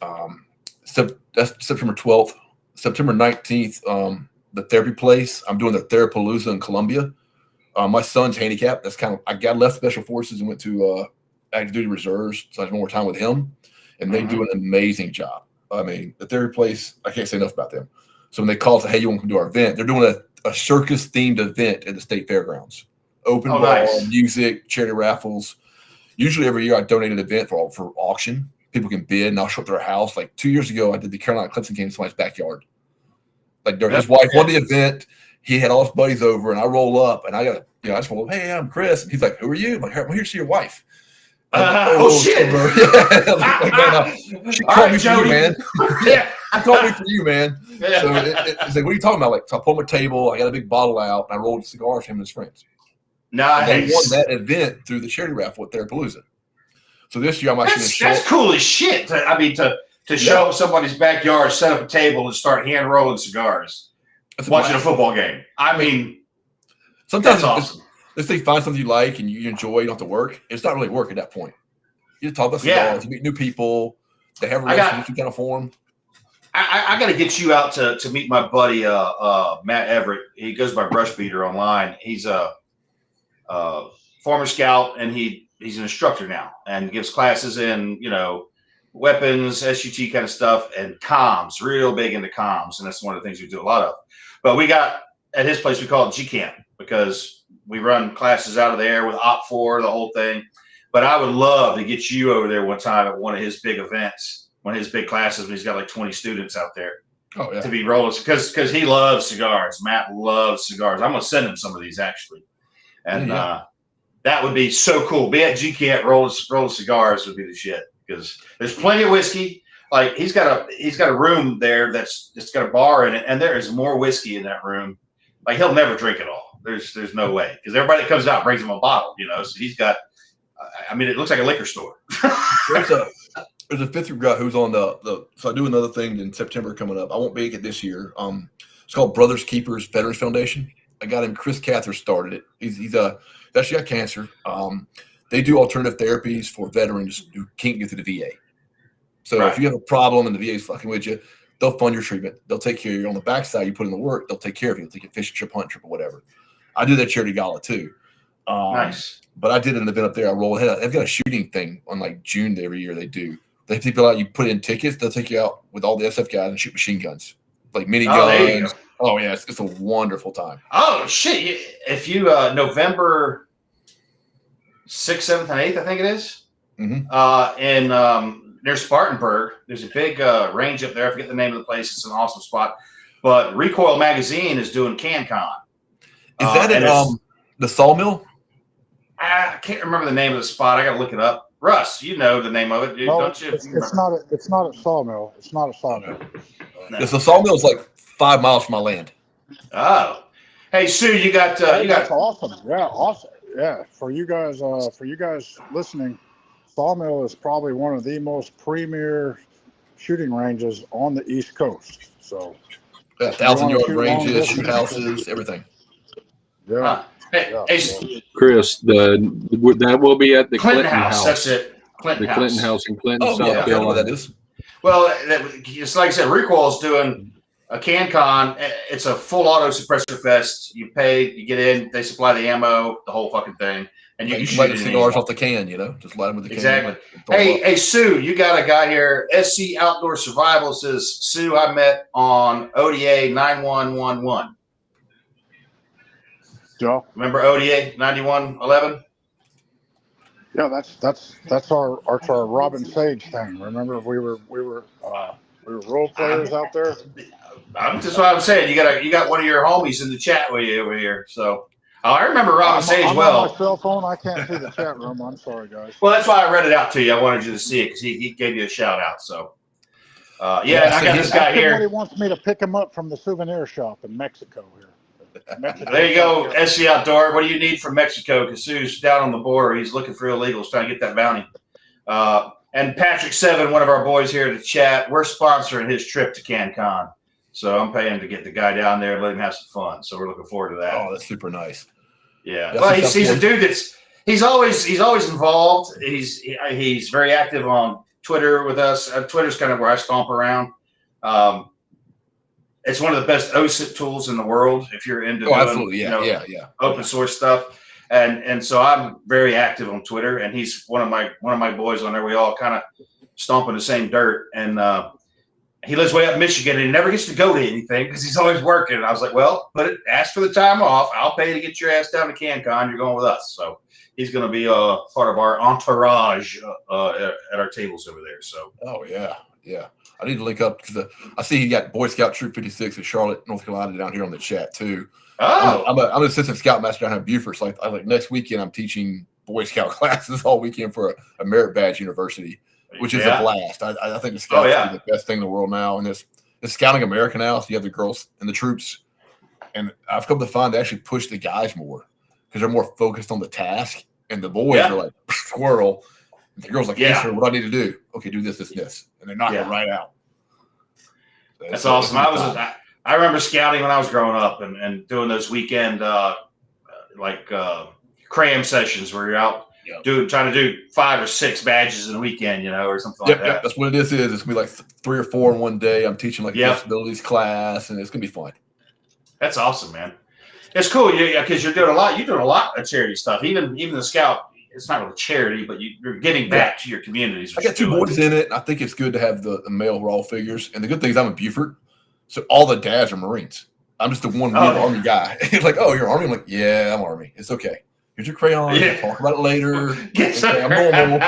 C: That's September 12th. September 19th, the therapy place. I'm doing the Therapalooza in Columbia. My son's handicapped. I got left Special Forces and went to active duty reserves, so I have more time with him. And they do an amazing job. I mean, the therapy place, I can't say enough about them. So when they call and say, hey, you want to come to our event, they're doing a circus-themed event at the state fairgrounds. Open bar, music, charity raffles. Usually every year I donate an event for auction. People can bid, and I'll show up to their house. Like 2 years ago, I did the Carolina Clemson game in somebody's backyard. Like his wife won the event. He had all his buddies over, and I roll up, and I just roll up, hey, I'm Chris. And he's like, who are you? I'm like, I'm here to see your wife.
B: Shit.
C: She called me for you, man. She called me for you, man. Yeah. So it's like, what are you talking about? Like, so I pulled my table, I got a big bottle out, and I rolled cigars for him and his friends.
B: Nice.
C: And they won that event through the charity raffle at Therapalooza. So this year I'm actually going to show.
B: That's cool as shit. To show up somebody's backyard, set up a table, and start hand rolling cigars, watching a football game. I mean,
C: sometimes
B: that's awesome.
C: Let's say you find something you like and you enjoy, you don't have to work. It's not really work at that point. You talk about cigars, you meet new people, they have a relationship you kind of form.
B: I got to get you out to meet my buddy Matt Everett. He goes by Brush Beater online. He's a former scout, and he's an instructor now and gives classes in weapons, SUT kind of stuff, and comms. Real big into comms, and that's one of the things we do a lot of. But we got at his place, we call it G Camp because we run classes out of there with Op4, the whole thing. But I would love to get you over there one time at one of his big events, one of his big classes when he's got like 20 students out there to be rolling, because he loves cigars. Matt loves cigars. I'm going to send him some of these actually. And that would be so cool. Be at G Camp rolling cigars would be the shit, because there's plenty of whiskey. Like he's got a room there that's got a bar in it, and there is more whiskey in that room. Like he'll never drink it all. There's no way, because everybody that comes out brings him a bottle, So he's got. I mean, it looks like a liquor store.
C: There's a fifth year guy who's on the. So I do another thing in September coming up. I won't make it this year. It's called Brothers Keepers Veterans Foundation. I got him. Chris Cather started it. He's actually got cancer. They do alternative therapies for veterans who can't get to the VA. So if you have a problem and the VA is fucking with you, they'll fund your treatment. They'll take care of you. On the backside, you put in the work, they'll take care of you. They'll take a fishing trip, hunt trip, or whatever. I do that charity gala too.
B: Nice.
C: But I did an event up there. I roll ahead. They've got a shooting thing on like June every year. They do. They take people out. You put in tickets. They'll take you out with all the SF guys and shoot machine guns, like mini guns. Oh yeah, it's a wonderful time.
B: Oh shit! If you November 6th, 7th, and 8th, I think it is. In near Spartanburg, there's a big range up there. I forget the name of the place. It's an awesome spot. But Recoil Magazine is doing CanCon.
C: Is that at the Sawmill?
B: I can't remember the name of the spot. I got to look it up. Russ, you know the name of it, dude, don't you?
A: It's not a sawmill. It's not a sawmill.
C: No. The Sawmill is like 5 miles from my land.
B: Oh, hey Sue, you got
A: That's awesome. Yeah, awesome. Yeah, for you guys listening, Sawmill is probably one of the most premier shooting ranges on the East Coast. So,
C: 1,000-yard ranges, shoot houses, everything.
A: Yeah.
B: Hey,
D: Chris, that will be at the Clinton House.
B: That's it.
D: Clinton House in Clinton, South Carolina.
C: I know what that is.
B: Well, it's like I said, Recoil's doing a CanCon. It's a full auto suppressor fest. You pay, you get in, they supply the ammo, the whole fucking thing, and you can shoot
C: the cigars off the can. Just light them with the can.
B: Exactly. Hey, Sue, you got a guy here. SC Outdoor Survival says, Sue, I met on ODA 9111.
A: Joe,
B: remember ODA 9111?
A: Yeah, that's our Robin Sage thing. Remember, we were role players out there.
B: I'm just what I'm saying. You got one of your homies in the chat with you over here. So I remember Robin Sage
A: I'm
B: well.
A: on my cell phone. I can't see the chat room. I'm sorry, guys.
B: Well, that's why I read it out to you. I wanted you to see it because he gave you a shout out. So and I got this guy here.
A: Somebody wants me to pick him up from the souvenir shop in Mexico here.
B: There you go, SC Outdoor. What do you need from Mexico? Because Sue's down on the border. He's looking for illegals, trying to get that bounty. And Patrick Seven, one of our boys here in the chat, we're sponsoring his trip to CanCon. So I'm paying to get the guy down there and let him have some fun. So we're looking forward to that.
C: Oh, that's super nice.
B: Yeah. Well, he's a dude he's always involved. He's very active on Twitter with us. Twitter's kind of where I stomp around. It's one of the best OSINT tools in the world if you're into
C: absolutely.
B: open source stuff. And so I'm very active on Twitter, and he's one of my boys on there. We all kind of stomp in the same dirt. And he lives way up in Michigan, and he never gets to go to anything because he's always working. And I was like, well, ask for the time off. I'll pay to get your ass down to CanCon. You're going with us. So he's going to be part of our entourage at our tables over there. So.
C: Oh yeah. I need to link up because I see he got Boy Scout Troop 56 in Charlotte, North Carolina, down here on the chat too.
B: Oh,
C: I'm an assistant scoutmaster down here in Beaufort. So like next weekend, I'm teaching Boy Scout classes all weekend for a merit badge university, which is a blast. I think the scouts are the best thing in the world now, and it's Scouting America now. So you have the girls and the troops, and I've come to find they actually push the guys more because they're more focused on the task, and the boys are like squirrel. The girl's like, yes, sir, what do I need to do? Okay, do this, and they're knocking it right out.
B: That's awesome. I remember scouting when I was growing up and doing those weekend cram sessions where you're out trying to do 5 or 6 badges in a weekend, or something like that.
C: Yep, that's what it is. It's gonna be like 3 or 4 in one day. I'm teaching like a disabilities class, and it's gonna be fun.
B: That's awesome, man. It's cool, because you're doing a lot. You're doing a lot of charity stuff. Even the scout. It's not really charity, but you're getting back to your communities.
C: I got 2 boys in it, and I think it's good to have the male raw figures. And the good thing is I'm in Beaufort, so all the dads are Marines. I'm just the one weird Army guy. It's like, oh, you're Army? I'm like, yeah, I'm Army. It's okay. Here's your crayon. We'll talk about it later. Okay, I'm normal.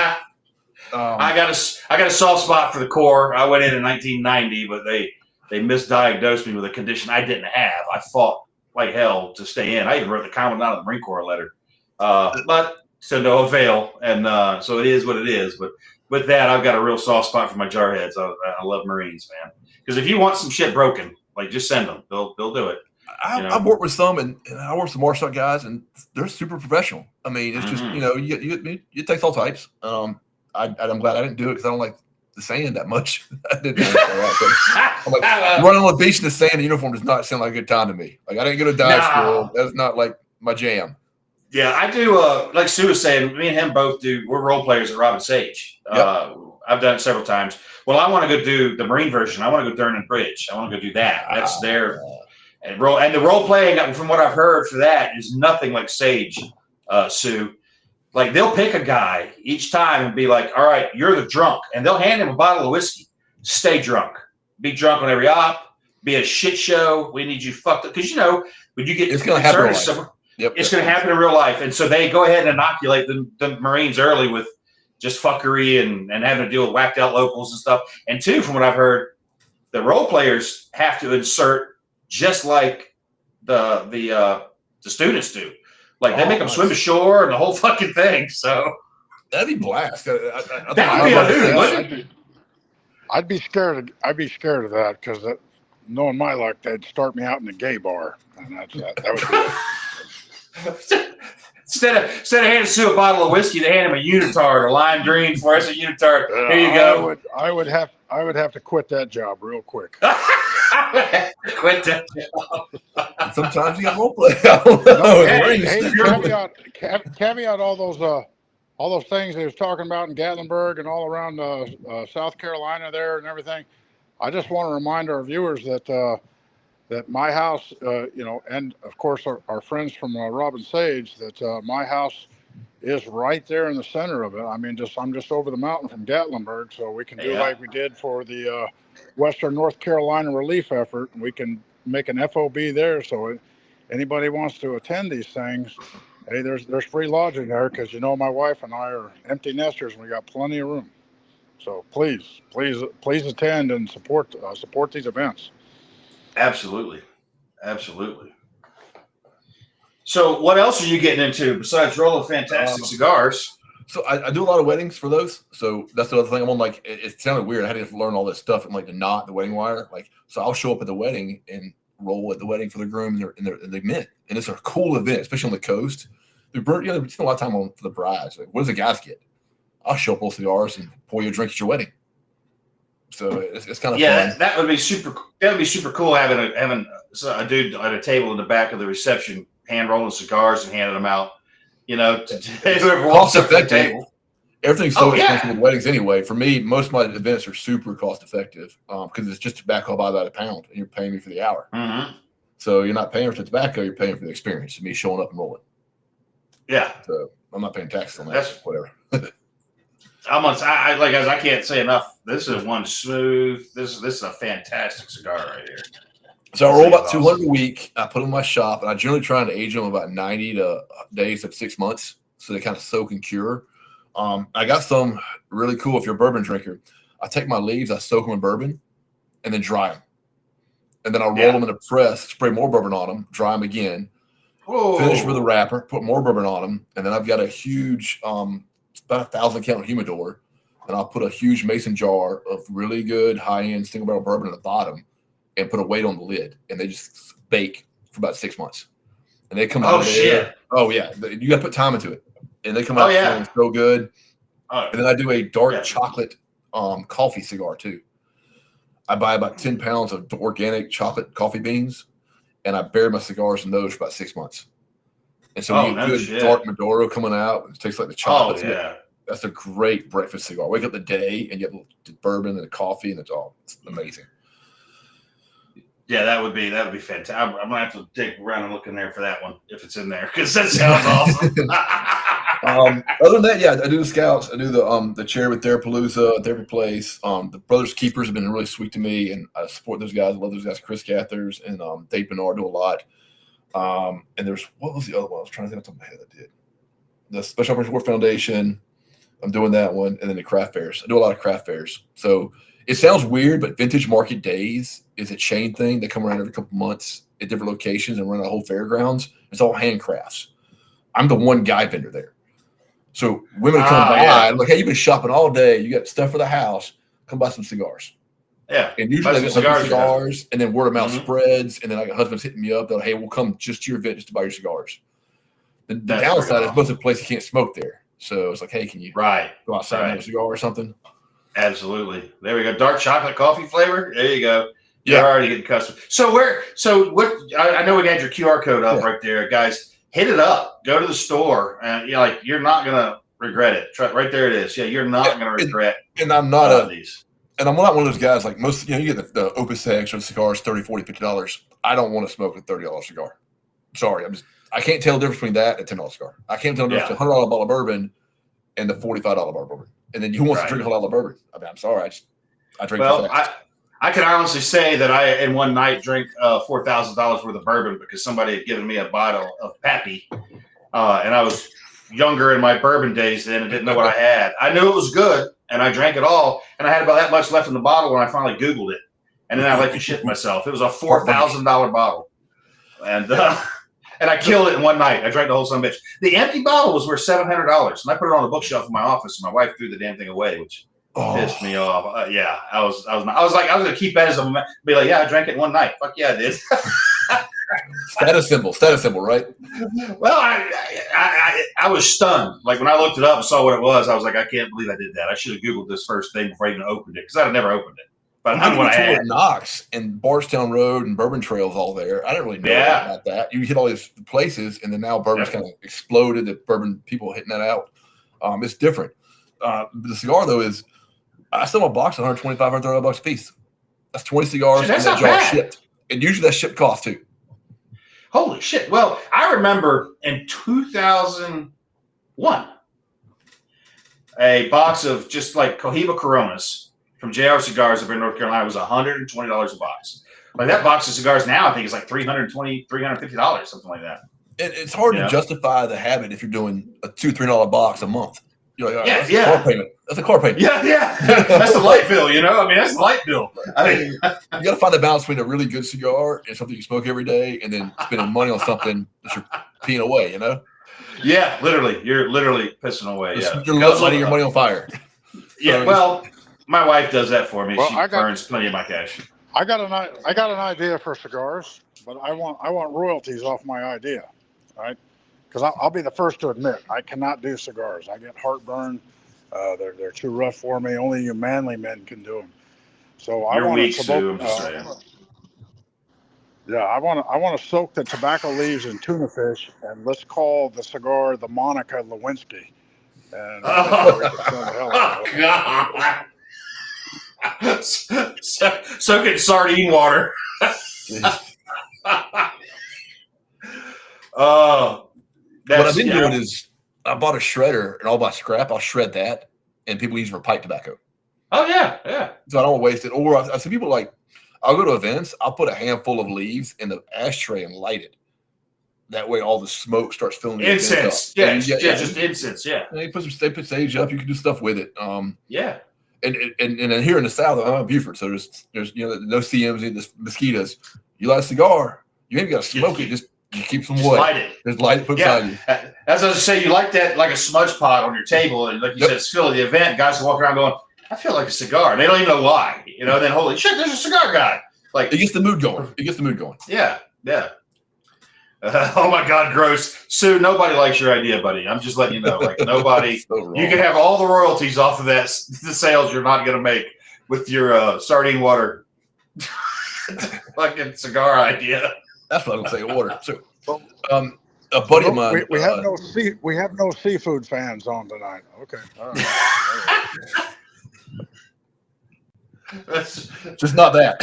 B: I got a soft spot for the Corps. I went in 1990, but they misdiagnosed me with a condition I didn't have. I fought like hell to stay in. I even wrote the Commandant of the Marine Corps a letter. But to no avail, and so it is what it is. But with that, I've got a real soft spot for my jarheads. I love Marines, man. Because if you want some shit broken, just send them. They'll do it.
C: I've worked with some, and I work with some martial art guys, and they're super professional. I mean, it's just it takes all types. I'm glad I didn't do it because I don't like the sand that much. I didn't. I'm like running on the beach in the sand in uniform does not sound like a good time to me. Like I didn't go to dive school. That's not like my jam.
B: Yeah, I do. Like Sue was saying, me and him both do. We're role players at Robin Sage. I've done it several times. Well, I want to go do the Marine version. I want to go Durnan Bridge. I want to go do that. That's their and the role playing. From what I've heard for that is nothing like Sage, Sue. Like they'll pick a guy each time and be like, "All right, you're the drunk," and they'll hand him a bottle of whiskey. Stay drunk. Be drunk on every op. Be a shit show. We need you fucked up because when you get
C: it's going to happen.
B: It's going to happen in real life. And so they go ahead and inoculate the Marines early with just fuckery and having to deal with whacked out locals and stuff. And 2, from what I've heard, the role players have to insert just like the students do. Like they make them swim ashore and the whole fucking thing. So
C: that'd be blast.
B: That'd be a hoot, wouldn't it?
A: I'd be scared of that because knowing my luck, they'd start me out in the gay bar. And that would be it.
B: Instead of handing Sue a bottle of whiskey, they hand him a unitard, a lime green fluorescent unitard. Here you go.
A: I would have to quit that job real quick.
B: Quit that job.
C: Sometimes you got role play. I don't know.
A: Caveat all those things they was talking about in Gatlinburg and all around South Carolina there and everything. I just want to remind our viewers that my house, and of course our friends from Robin Sage, that my house is right there in the center of it. I mean, I'm just over the mountain from Gatlinburg, so we can do like we did for the Western North Carolina relief effort, and we can make an FOB there. So anybody wants to attend these things Hey, there's free lodging there because my wife and I are empty nesters and we got plenty of room. So please attend and support these events.
B: Absolutely. So what else are you getting into besides rolling fantastic cigars?
C: So I do a lot of weddings for those. So that's the other thing. I'm on like it sounded weird. I had to learn all this stuff and like the knot, the wedding wire. Like so, I'll show up at the wedding and roll at the wedding for the groom and the men. And it's a cool event, especially on the coast. We spend a lot of time on for the brides. Like, what does the guys get? I'll show up with cigars and pour you a drink at your wedding. So it's kind of fun.
B: That would be super. That would be super cool having a dude at a table in the back of the reception hand rolling cigars and handing them out. To whoever walks up to the table.
C: Everything's so expensive with weddings anyway. For me, most of my events are super cost effective because it's just tobacco by about a pound, and you're paying me for the hour.
B: Mm-hmm.
C: So you're not paying for the tobacco; you're paying for the experience of me showing up and rolling.
B: Yeah.
C: So I'm not paying taxes on that. That's whatever.
B: I can't say enough. This is one smooth. This is a fantastic cigar right here.
C: So I roll about 200 a week. I put them in my shop, and I generally try to age them about 90 days to 6 months, so they kind of soak and cure. I got some really cool. If you're a bourbon drinker, I take my leaves, I soak them in bourbon, and then dry them, and then I roll them in a press, spray more bourbon on them, dry them again, finish with a wrapper, put more bourbon on them, and then I've got a huge, about 1,000 count humidor, and I'll put a huge mason jar of really good high-end single barrel bourbon at the bottom, and put a weight on the lid, and they just bake for about 6 months, and they come out.
B: Shit!
C: Oh yeah, you got to put time into it, and they come out feeling so good. And then I do a dark chocolate coffee cigar too. I buy about 10 pounds of organic chocolate coffee beans, and I bury my cigars in those for about 6 months. And so you get good dark Maduro coming out. It tastes like the chocolate.
B: Oh yeah,
C: that's a great breakfast cigar. Wake up the day and you have the bourbon and the coffee, and it's amazing.
B: Yeah, that would be fantastic. I'm gonna have to dig around and look in there for that one if it's in there because that sounds awesome.
C: Other than that, I do the Scouts. I do the chair with Therapalooza, Therapy Place. The Brothers Keepers have been really sweet to me, and I support those guys. I love those guys, Chris Cathers and Dave Bernard do a lot. And there's what was the other one? I was trying to think off the top of my head. I did the Special Operations War Foundation. I'm doing that one, and then the craft fairs. I do a lot of craft fairs. So it sounds weird, but Vintage Market Days is a chain thing. They come around every couple months at different locations and run a whole fairgrounds. It's all handcrafts. I'm the one guy vendor there. So women come by and like, hey, you've been shopping all day. You got stuff for the house. Come buy some cigars.
B: Yeah.
C: And usually I get cigars and then word of mouth spreads. And then like a husband's hitting me up. They're like, hey, we'll come just to your event just to buy your cigars. The downside is most of the place you can't smoke there. So it's like, hey, can you go outside and have a cigar or something?
B: Absolutely. There we go. Dark chocolate coffee flavor. There you go. You're already getting custom. So I know we got your QR code up right there, guys. Hit it up. Go to the store, and you're not gonna regret it. Right there it is. Yeah, you're not gonna regret.
C: And I'm not these. And I'm not one of those guys like most. You get the Opus X or the cigars $30, $40, $50. I don't want to smoke a $30 cigar. Sorry, I can't tell the difference between that and a $10 cigar. I can't tell the difference between a $100 bottle of bourbon and the $45 bottle of bourbon. And then who wants to drink a lot of bourbon? I'm sorry, I drink.
B: Well, I can honestly say that I, in one night, drank $4,000 worth of bourbon because somebody had given me a bottle of Pappy, and I was younger in my bourbon days then and didn't know what I had. I knew it was good, and I drank it all, and I had about that much left in the bottle when I finally Googled it, and then I like to shit myself. It was a $4,000 bottle, and I killed it in one night. I drank the whole son of a bitch. The empty bottle was worth $700, and I put it on the bookshelf in my office, and my wife threw the damn thing away, which pissed me off. I was gonna keep that as be like, I drank it in one night. Fuck yeah, I did.
C: Status symbol, right?
B: Well, I was stunned. Like when I looked it up and saw what it was, I was like, I can't believe I did that. I should have Googled this first thing before I even opened it because I'd have never opened it. But I know what I had. Knox
C: and Bardstown Road and Bourbon Trail's all there. I didn't really know about that. You hit all these places, and then now bourbon's kind of exploded. The bourbon people hitting that out. It's different. The cigar though is. I sell my box $125, $130 a piece. That's 20 cigars and that jar shipped. And usually that's shipped cost too.
B: Holy shit. Well, I remember in 2001, a box of just like Cohiba Coronas from JR Cigars up in North Carolina was $120 a box. Like that box of cigars now, I think is like $320, $350, something like that.
C: It's hard to justify the habit if you're doing a $2-3 box a month. You're like, that's a car payment. That's a car payment.
B: Yeah. That's a light bill, that's a light bill. I mean,
C: you got to find the balance between a really good cigar and something you smoke every day, and then spending money on something that you're peeing away,
B: Yeah, literally. You're literally pissing away.
C: You're lighting your money on fire.
B: Yeah, well, my wife does that for me.
A: Well,
B: she burns plenty of my cash.
A: I got an idea for cigars, but I want royalties off my idea, right? Because I'll be the first to admit I cannot do cigars. I get heartburn. They're too rough for me. Only you manly men can do them. So
B: You're
A: I want
B: weak,
A: to
B: Sue, I'm just saying.
A: Yeah, I want to soak the tobacco leaves in tuna fish, and let's call the cigar the Monica Lewinsky. And
B: God. Soak it in sardine water.
C: What I've been doing is I bought a shredder, and all my scrap, I'll shred that, and people use it for pipe tobacco.
B: Oh, yeah.
C: So I don't waste it. Or I see people I'll go to events, I'll put a handful of leaves in the ashtray and light it. That way all the smoke starts filling the
B: incense. Yeah, just incense,
C: They put sage up, you can do stuff with it.
B: Yeah.
C: And here in the South, I'm in Beaufort, so there's no CMs in the mosquitoes. You light a cigar, you ain't got to smoke it, just keep some away.
B: Light it.
C: Just light it, put beside you.
B: As I was say, you like that like a smudge pot on your table, and like you said, it's still the event. Guys will walk around going, I feel like a cigar. And they don't even know why. Then holy shit, there's a cigar guy. Like
C: it gets the mood going.
B: Yeah. Oh my God, gross. Sue, nobody likes your idea, buddy. I'm just letting you know. Like nobody.
C: So
B: you can have all the royalties off of that, the sales you're not going to make with your sardine water fucking cigar idea.
C: That's what I would say. Water. So, a buddy of mine.
A: We have no seafood fans on tonight. Okay. All right.
C: Just not that.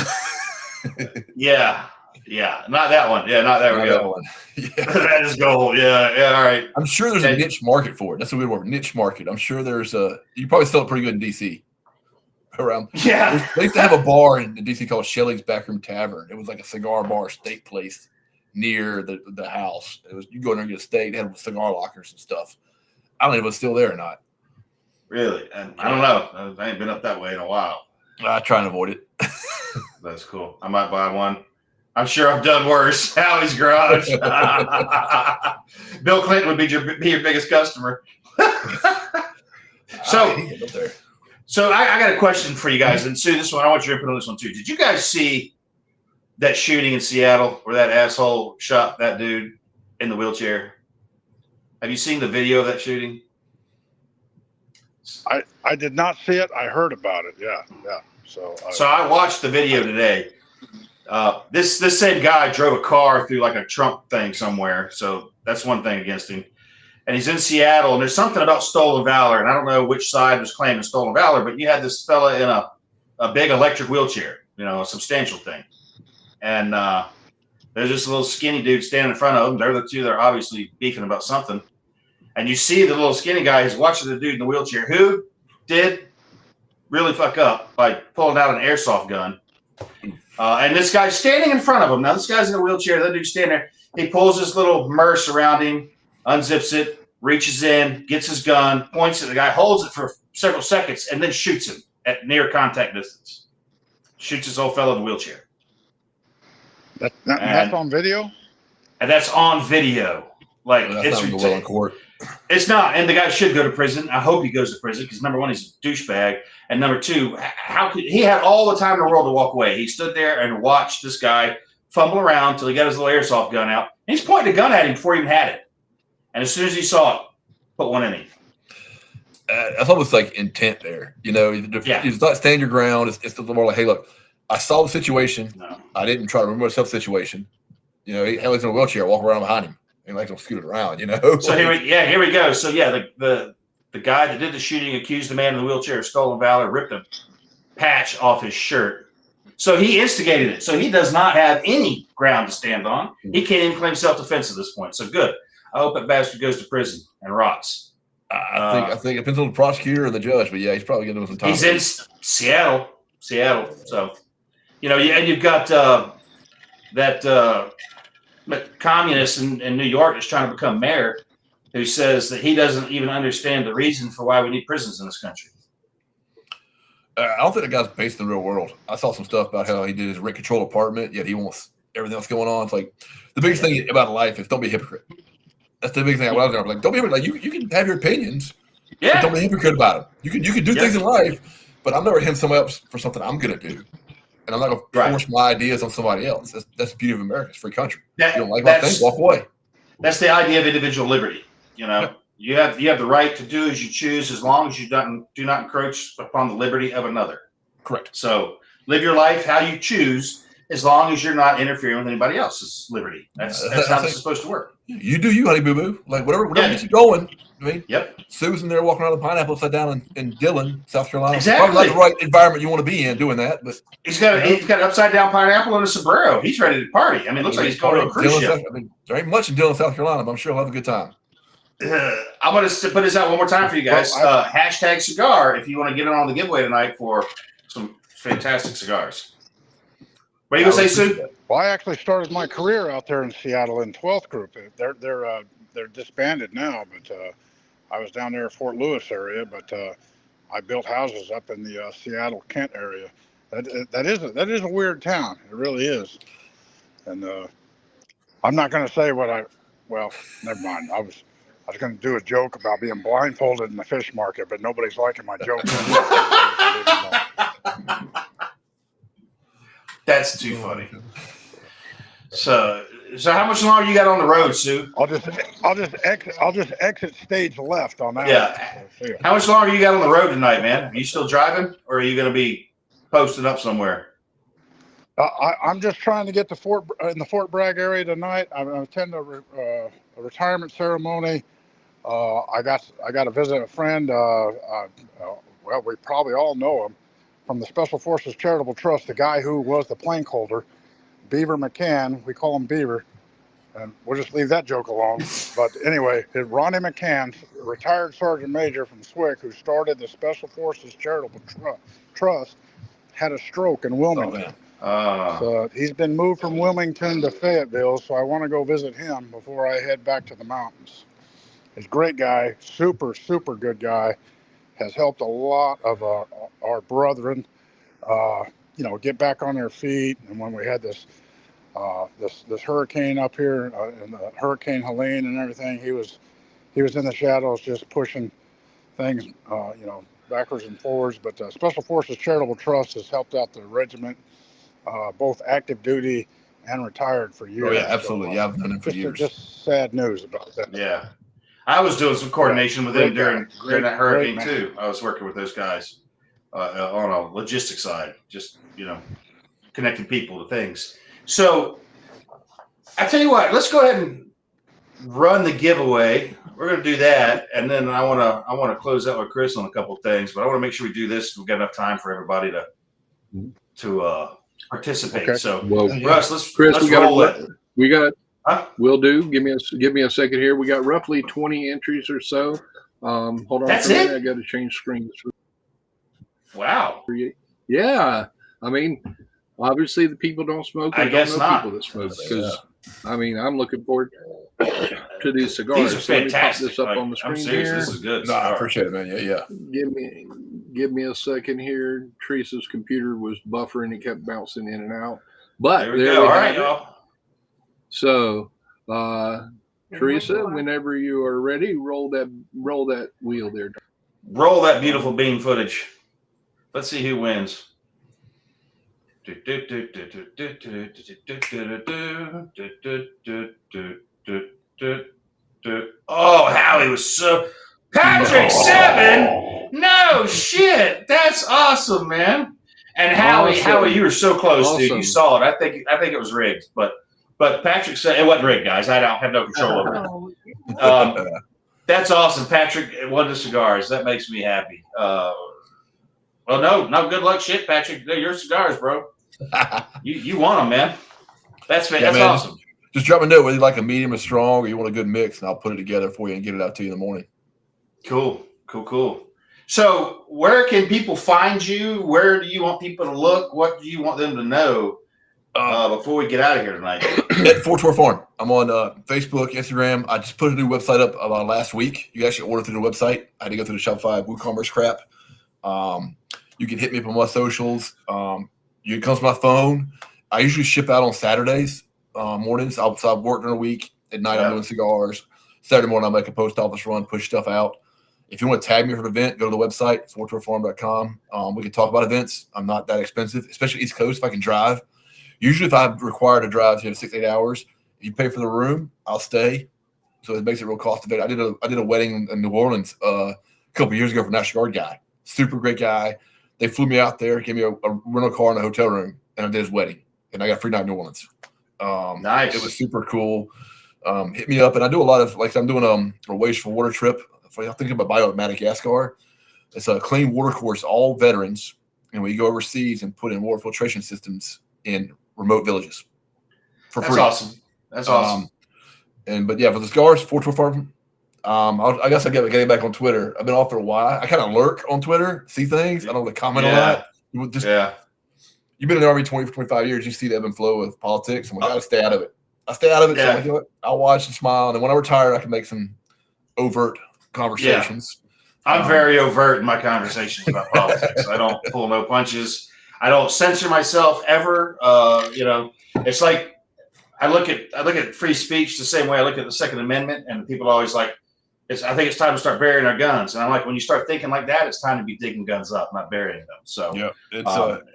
B: Yeah, not that one. Yeah, not that one. Yeah. That is gold. Yeah, all right.
C: I'm sure there's a niche market for it. That's a good word, niche market. I'm sure you probably sell it pretty good in DC. Around.
B: Yeah.
C: They used to have a bar in DC called Shelley's Backroom Tavern. It was like a cigar bar steak place near the house. You go in there and get a steak. They had cigar lockers and stuff. I don't know if it's still there or not.
B: Really? And I don't know. I ain't been up that way in a while.
C: I try and avoid it.
B: That's cool. I might buy one. I'm sure I've done worse. Howie's Garage. Bill Clinton would be your biggest customer. So I got a question for you guys. And Sue, this one, I want your input on this one too. Did you guys see that shooting in Seattle where that asshole shot that dude in the wheelchair? Have you seen the video of that shooting?
A: I did not see it. I heard about it. Yeah. So
B: I watched the video today. This same guy drove a car through like a Trump thing somewhere. So that's one thing against him. And he's in Seattle, and there's something about stolen valor. And I don't know which side was claiming stolen valor, but you had this fella in a big electric wheelchair, a substantial thing. And there's this little skinny dude standing in front of them. They're the two that are obviously beefing about something. And you see the little skinny guy who's watching the dude in the wheelchair who did really fuck up by pulling out an airsoft gun. And this guy's standing in front of him. Now, this guy's in a wheelchair. That dude's standing there. He pulls his little merce around him, unzips it, reaches in, gets his gun, points at the guy, holds it for several seconds, and then shoots him at near contact distance. Shoots this old fellow in the wheelchair.
A: That's on video?
B: And that's on video. Like,
C: it's not well in court.
B: It's not, and the guy should go to prison. I hope he goes to prison because number one, he's a douchebag, and number two, how could he had all the time in the world to walk away? He stood there and watched this guy fumble around till he got his little airsoft gun out. And he's pointing a gun at him before he even had it. And as soon as he saw it, put one in him.
C: That's almost like intent there. It's not stand your ground. It's more like, hey, look, I saw the situation. No. I didn't try to remove myself the situation. He's in a wheelchair, walk around behind him. And like, don't scoot it around, So
B: here we go. So the guy that did the shooting accused the man in the wheelchair of stolen valor, ripped a patch off his shirt. So he instigated it. So he does not have any ground to stand on. He can't even claim self-defense at this point. So good. I hope that bastard goes to prison and rots.
C: I think it depends on the prosecutor and the judge, but yeah, he's probably going to do some time.
B: He's in Seattle. So, and you've got that communist in New York is trying to become mayor, who says that he doesn't even understand the reason for why we need prisons in this country.
C: I don't think that guy's based in the real world. I saw some stuff about how he did his rent control apartment, yet he wants everything else going on. It's like the biggest thing about life is don't be a hypocrite. That's the big thing. I was there. I'm like, don't be a hypocrite. Like you can have your opinions, but don't be a hypocrite about them. You can do things in life, but I'm never hitting somebody else for something I'm gonna do. And I'm not going to force my ideas on somebody else. That's the beauty of America. It's a free country. You don't like my thing, walk away.
B: That's the idea of individual liberty. You know, you have the right to do as you choose, as long as you do not encroach upon the liberty of another.
C: Correct.
B: So live your life how you choose, as long as you're not interfering with anybody else's liberty. That's how this is supposed to work.
C: You do you, honey boo boo. Like whatever gets you going. I mean, Susan there walking around the pineapple upside down in Dillon, South Carolina.
B: Exactly.
C: Probably not the right environment you want to be in doing that, but
B: he's got an upside down pineapple and a sombrero. He's ready to party. I mean, it looks like he's going to a cruise ship.
C: I mean, there ain't much in Dillon, South Carolina, but I'm sure he'll have a good time.
B: I'm going to put this out one more time for you guys. Hashtag cigar if you want to get in on the giveaway tonight for some fantastic cigars. What are you going to say, Sue?
A: Well, I actually started my career out there in Seattle in 12th Group. They're disbanded now, but I was down there in Fort Lewis area, but I built houses up in the Seattle, Kent area. That is a weird town. It really is. And I'm not going to say well, never mind. I was going to do a joke about being blindfolded in the fish market, but nobody's liking my joke.
B: That's too funny. So how much longer you got on the road, Sue?
A: I'll just exit stage left on that.
B: Yeah. How much longer you got on the road tonight, man? Are you still driving, or are you going to be posting up somewhere?
A: I'm just trying to get to in the Fort Bragg area tonight. I'm going to attend a retirement ceremony. I got to visit a friend. Well, we probably all know him from the Special Forces Charitable Trust. The guy who was the plank holder, Beaver McCann. We call him Beaver, and we'll just leave that joke alone. But anyway, Ronnie McCann, retired Sergeant Major from SWCC, who started the Special Forces Charitable Trust, had a stroke in Wilmington. So he's been moved from Wilmington to Fayetteville, so I want to go visit him before I head back to the mountains. He's a great guy, super, super good guy, has helped a lot of our brethren, get back on their feet. And when we had this hurricane up here, and Hurricane Helene and everything, he was in the shadows just pushing things, backwards and forwards. But Special Forces Charitable Trust has helped out the regiment, both active duty and retired for years.
C: Oh yeah, absolutely. I've known him for years.
A: Just sad news about that.
B: Yeah. I was doing some coordination with him during that hurricane too. I was working with those guys on a logistics side, just, connecting people to things. So I tell you what, let's go ahead and run the giveaway. We're going to do that. And then I want to close out with Chris on a couple of things, but I want to make sure we do this. We've got enough time for everybody to participate.
A: Okay.
B: So
D: Russ,
B: let's
D: roll
B: it.
D: We got, will do. Give me a second here. We got roughly 20 entries or so. Hold on.
B: That's it?
D: I got to change screens.
B: Wow.
D: Yeah. I mean, obviously the people don't smoke.
B: I guess not.
D: People that smoke, because I'm looking forward to these cigars.
B: These are fantastic.
D: Let me pop this up on the screen.
B: I'm serious.
D: here.
B: This is good.
C: No, I appreciate it, man. Yeah.
D: Give me a second here. Teresa's computer was buffering; it kept bouncing in and out. But there we go.
B: All right, y'all.
D: So, Teresa, whenever you are ready, roll that wheel there.
B: Roll that beautiful bean footage. Let's see who wins. Oh, Howie was so Patrick 7. No shit, that's awesome, man. And Howie, you were so close, dude. You saw it. I think it was rigged, but Patrick said it wasn't rigged, guys. I don't have no control over it. That's awesome, Patrick. Won the cigars. That makes me happy. Well, no good luck, shit, Patrick. They're your cigars, bro. You want them, man. That's awesome.
C: Just drop a note whether you like a medium or strong, or you want a good mix, and I'll put it together for you and get it out to you in the morning.
B: Cool. So where can people find you? Where do you want people to look? What do you want them to know before we get out of here tonight?
C: At 424 Farm. I'm on Facebook, Instagram. I just put a new website up last week. You can actually order through the website. I had to go through the Shopify WooCommerce crap. You can hit me up on my socials. You can come to my phone. I usually ship out on Saturdays mornings. So I work during the week. At night, I'm doing cigars. Saturday morning, I'll make a post office run, push stuff out. If you want to tag me for an event, go to the website, 424farm.com. We can talk about events. I'm not that expensive, especially East Coast if I can drive. Usually if I'm required to drive 6-8 hours, if you pay for the room, I'll stay. So it makes it real cost effective. I did a wedding in New Orleans a couple of years ago for a National Guard guy. Super great guy. They flew me out there, gave me a rental car in a hotel room, and I did his wedding. And I got a free night in New Orleans.
B: Nice.
C: It was super cool. Hit me up. And I do a lot of, I'm doing a wasteful water trip. I'm thinking about bio at Madagascar. It's a clean water course, all veterans. And we go overseas and put in water filtration systems in remote villages for free.
B: That's awesome.
C: But yeah, for the cigars, 424 Farm. I guess I get getting back on Twitter. I've been off for a while. I kind of lurk on Twitter, see things. I don't really comment a lot. You've been in the Army 20 for 25 years. You see the ebb and flow of politics. I'm like, I gotta stay out of it. I stay out of it. So I'm like, I'll watch and smile. And then when I retire, I can make some overt conversations.
B: I'm very overt in my conversations about politics. I don't pull no punches. I don't censor myself ever. It's like I look at free speech the same way I look at the Second Amendment, and people are always like, I think it's time to start burying our guns. And I'm like, when you start thinking like that, it's time to be digging guns up, not burying them. So
C: it's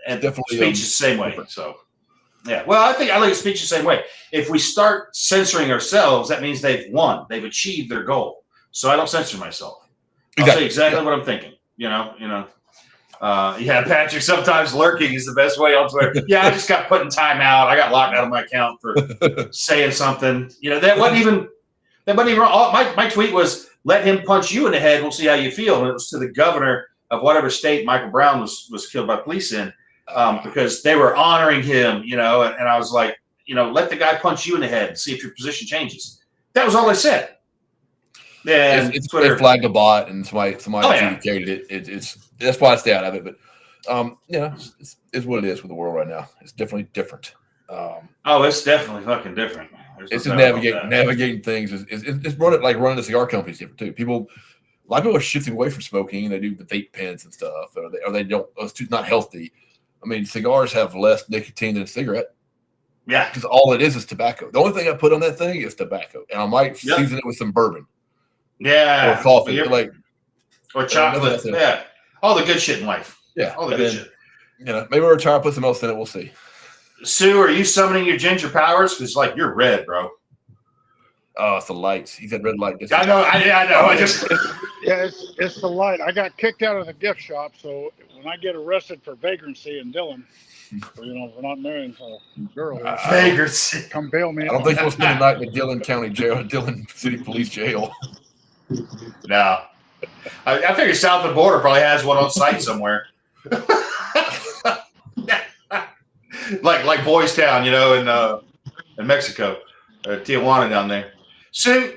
C: definitely
B: speech is the same way. So yeah, well, I look at speech the same way. If we start censoring ourselves, that means they've won. They've achieved their goal. So I don't censor myself. I'll say exactly what I'm thinking. Patrick, sometimes lurking is the best way on Twitter. Yeah, I just got put in timeout. I got locked out of my account for saying something. That wasn't even wrong. My tweet was, let him punch you in the head. We'll see how you feel. And it was to the governor of whatever state Michael Brown was killed by police in, because they were honoring him, and I was like, let the guy punch you in the head and see if your position changes. That was all I said. Yeah,
C: it's Twitter flagged a bot, and somebody carried it. It's that's why I stay out of it. But it's what it is with the world right now. It's definitely different.
B: It's definitely fucking different.
C: It's just navigating things. It's running the cigar companies different too. A lot of people are shifting away from smoking, and they do the vape pens and stuff, or they don't. It's not healthy. I mean, cigars have less nicotine than a cigarette.
B: Yeah,
C: because all it is tobacco. The only thing I put on that thing is tobacco, and I might season it with some bourbon.
B: Yeah,
C: or coffee,
B: or chocolate. Yeah, all the good shit in life.
C: Yeah,
B: all the good shit.
C: Maybe we'll try to put some else in it. We'll see.
B: Sue, are you summoning your ginger powers? Because you're red, bro.
C: Oh, it's the lights. He's had red light.
B: I know. I just
A: it's the light. I got kicked out of the gift shop, so when I get arrested for vagrancy in Dillon, we're not marrying a girl.
B: Vagrancy.
A: Come bail me.
C: I don't think we'll spend the night in the Dillon County Jail, Dillon City Police Jail.
B: No, I figure south of the border probably has one on site somewhere. like Boys Town, in Mexico, Tijuana down there. So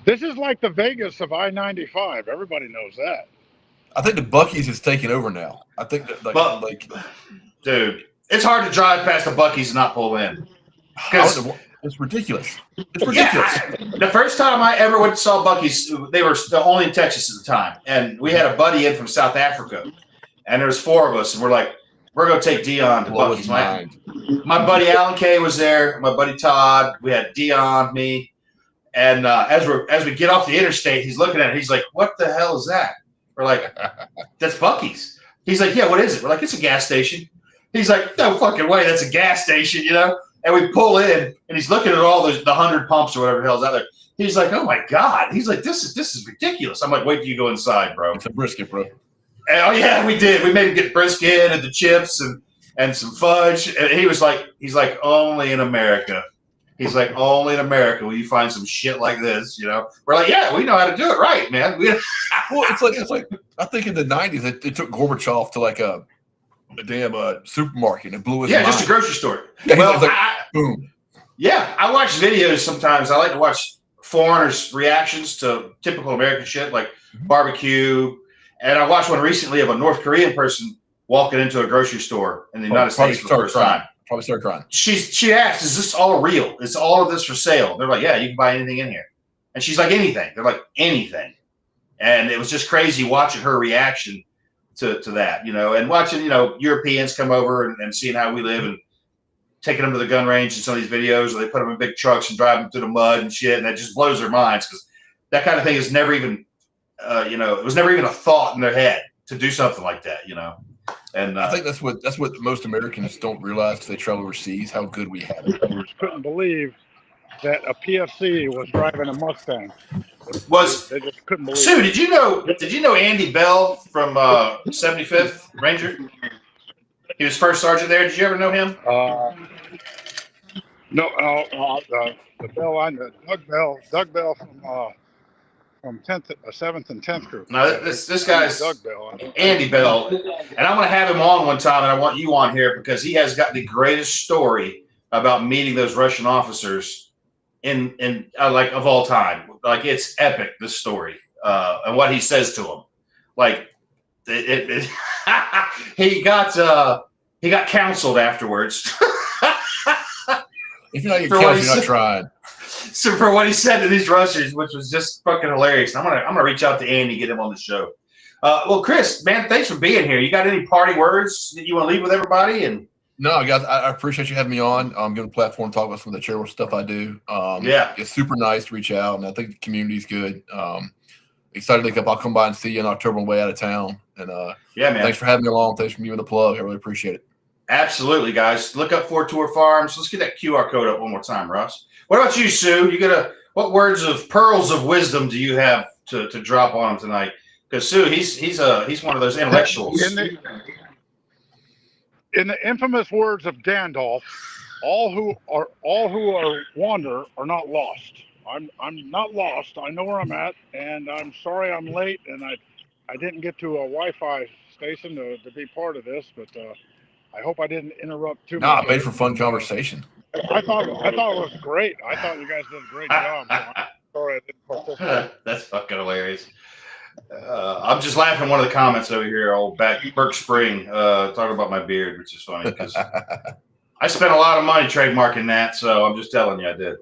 A: this is like the Vegas of I-95. Everybody knows that.
C: I think the Buc-ee's is taking over now. I think that
B: dude, it's hard to drive past the Buc-ee's and not pull in.
C: It's ridiculous. It's ridiculous.
B: Yeah. The first time I ever went to saw Buc-ee's, they were only in Texas at the time, and we had a buddy in from South Africa, and there was 4 of us, and we're like, we're going to take Dion to Buc-ee's. My buddy Alan Kay was there, my buddy Todd, we had Dion, me, and as we get off the interstate, he's looking at it, he's like, what the hell is that? We're like, that's Buc-ee's. He's like, yeah, what is it? We're like, it's a gas station. He's like, no fucking way, that's a gas station, And we pull in, and he's looking at all the 100 pumps or whatever the hell's out there. He's like, oh my God. He's like, this is ridiculous. I'm like, wait till you go inside, bro.
C: It's a brisket, bro.
B: And, oh yeah, we did. We made him get brisket and the chips and some fudge. And he's like, only in America. He's like, only in America will you find some shit like this, We're like, yeah, we know how to do it right, man.
C: Well, it's like I think in the 90s they took Gorbachev to like a damn supermarket and blew his mind.
B: Just a grocery store.
C: Yeah, well, boom.
B: Yeah, I watch videos sometimes. I like to watch foreigners' reactions to typical American shit like barbecue. And I watched one recently of a North Korean person walking into a grocery store in the United States for the first time.
C: Probably started crying.
B: She asked, "Is this all real? Is all of this for sale?" They're like, "Yeah, you can buy anything in here." And she's like, "Anything?" They're like, "Anything." And it was just crazy watching her reaction to that, and watching, Europeans come over and seeing how we live and taking them to the gun range in some of these videos, or they put them in big trucks and drive them through the mud and shit. And that just blows their minds because that kind of thing is never even, it was never even a thought in their head to do something like that, And
C: I think that's what most Americans don't realize because they travel overseas, how good we have it.
A: I couldn't believe that a PFC was driving a Mustang. They just couldn't believe
B: Sue,
A: it.
B: did you know Andy Bell from 75th Ranger? He was first sergeant there. Did you ever know him?
A: No, the Bell I know, Doug Bell from 7th and 10th group.
B: No, this guy's
A: Doug Bell.
B: Andy Bell, and I'm going to have him on one time, and I want you on here because he has got the greatest story about meeting those Russian officers in like of all time. Like it's epic, this story, and what he says to them. Like he got counseled afterwards.
C: If you're not getting counseled, you're not trying.
B: So for what he said to these Russians, which was just fucking hilarious. I'm gonna reach out to Andy, get him on the show. Well, Chris, man, thanks for being here. You got any party words that you want to leave with everybody? And
C: no, guys, I appreciate you having me on. I'm giving a platform to talk about some of the charitable stuff I do. It's super nice to reach out, and I think the community's good. Excited to I'll come by and see you in October on the way out of town. And
B: man,
C: thanks for having me along. Thanks for giving the plug. I really appreciate it.
B: Absolutely, guys. Look up Four Tour Farms. Let's get that QR code up one more time, Russ. What about you, Sue? What words of pearls of wisdom do you have to drop on him tonight? Because Sue, he's one of those intellectuals.
A: In the infamous words of Gandalf, all who wander are not lost. I'm not lost. I know where I'm at, and I'm sorry I'm late, and I didn't get to a Wi-Fi station to be part of this, but I hope I didn't interrupt too much.
C: I made for fun conversation.
A: I thought it was great. I thought you guys did a great job. So I'm sorry I didn't participate.
B: That's fucking hilarious. I'm just laughing at one of the comments over here, old Burke Spring, talking about my beard, which is funny because I spent a lot of money trademarking that, so I'm just telling you I did.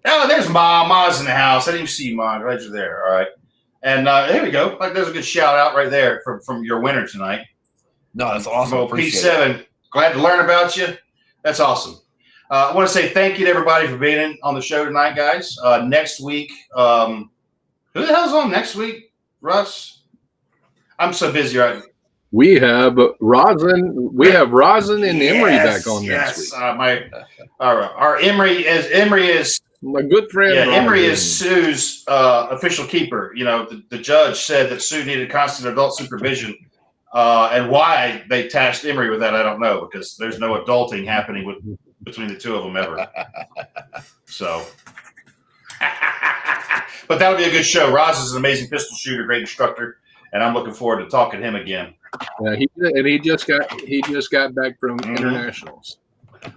B: There's Ma. Ma's in the house. I didn't even see you, Ma. Glad you're there. All right. And here we go. Like there's a good shout out right there from your winner tonight.
C: No, that's awesome.
B: P7. Glad to learn about you. That's awesome. I want to say thank you to everybody for being on the show tonight, guys. Next week, who the hell's on next week, Russ? I'm so busy right now.
D: We have Rosin and Emery back on next week.
B: Our Emery is
D: my good friend.
B: Yeah,
D: Rosin.
B: Emery is Sue's official keeper. The judge said that Sue needed constant adult supervision. And why they tasked Emery with that, I don't know, because there's no adulting happening between the two of them ever. So, but that'll be a good show. Roz is an amazing pistol shooter, great instructor, and I'm looking forward to talking to him again.
D: Yeah, he just got back from internationals.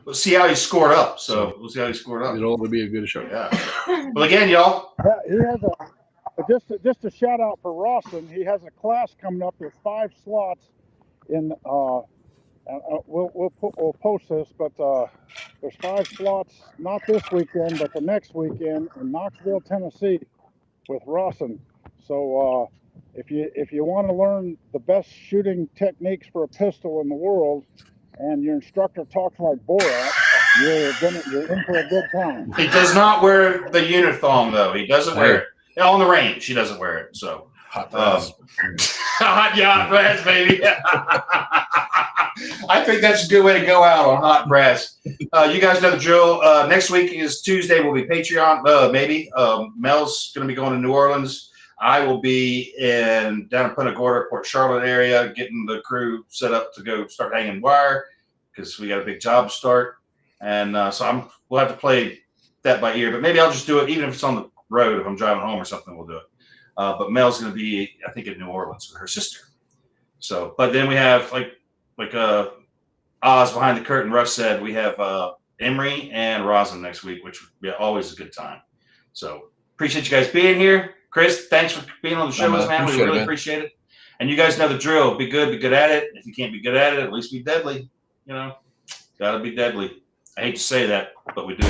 B: We'll see how he scored up. It'll
D: only be a good show.
B: Yeah. Well, again, y'all.
A: He has just a shout out for Rawson. He has a class coming up with 5 slots in. We'll post this, but there's 5 slots not this weekend, but the next weekend in Knoxville, Tennessee, with Rawson. So if you want to learn the best shooting techniques for a pistol in the world, and your instructor talks like Borat, you're in for a good time.
B: He does not wear the unithong though. He doesn't wear it. On the range, he doesn't wear it. So
C: hot brass.
B: Hot yacht brass, baby. I think that's a good way to go out on hot brass. You guys know the drill. Next week is Tuesday. Will be Patreon. Maybe Mel's going to be going to New Orleans. I will be down in Punta Gorda, Port Charlotte area, getting the crew set up to go start hanging wire because we got a big job to start. And so we'll have to play that by ear. But maybe I'll just do it, even if it's on the road. If I'm driving home or something, we'll do it. But Mel's going to be, I think, in New Orleans with her sister. So, but then we have like Oz behind the curtain. Russ said we have Emery and Rosin next week, which would be always a good time. So appreciate you guys being here. Chris, thanks for being on the show with us, man. We really appreciate it. And you guys know the drill. Be good at it. If you can't be good at it, at least be deadly. You know, gotta be deadly. I hate to say that, but we do.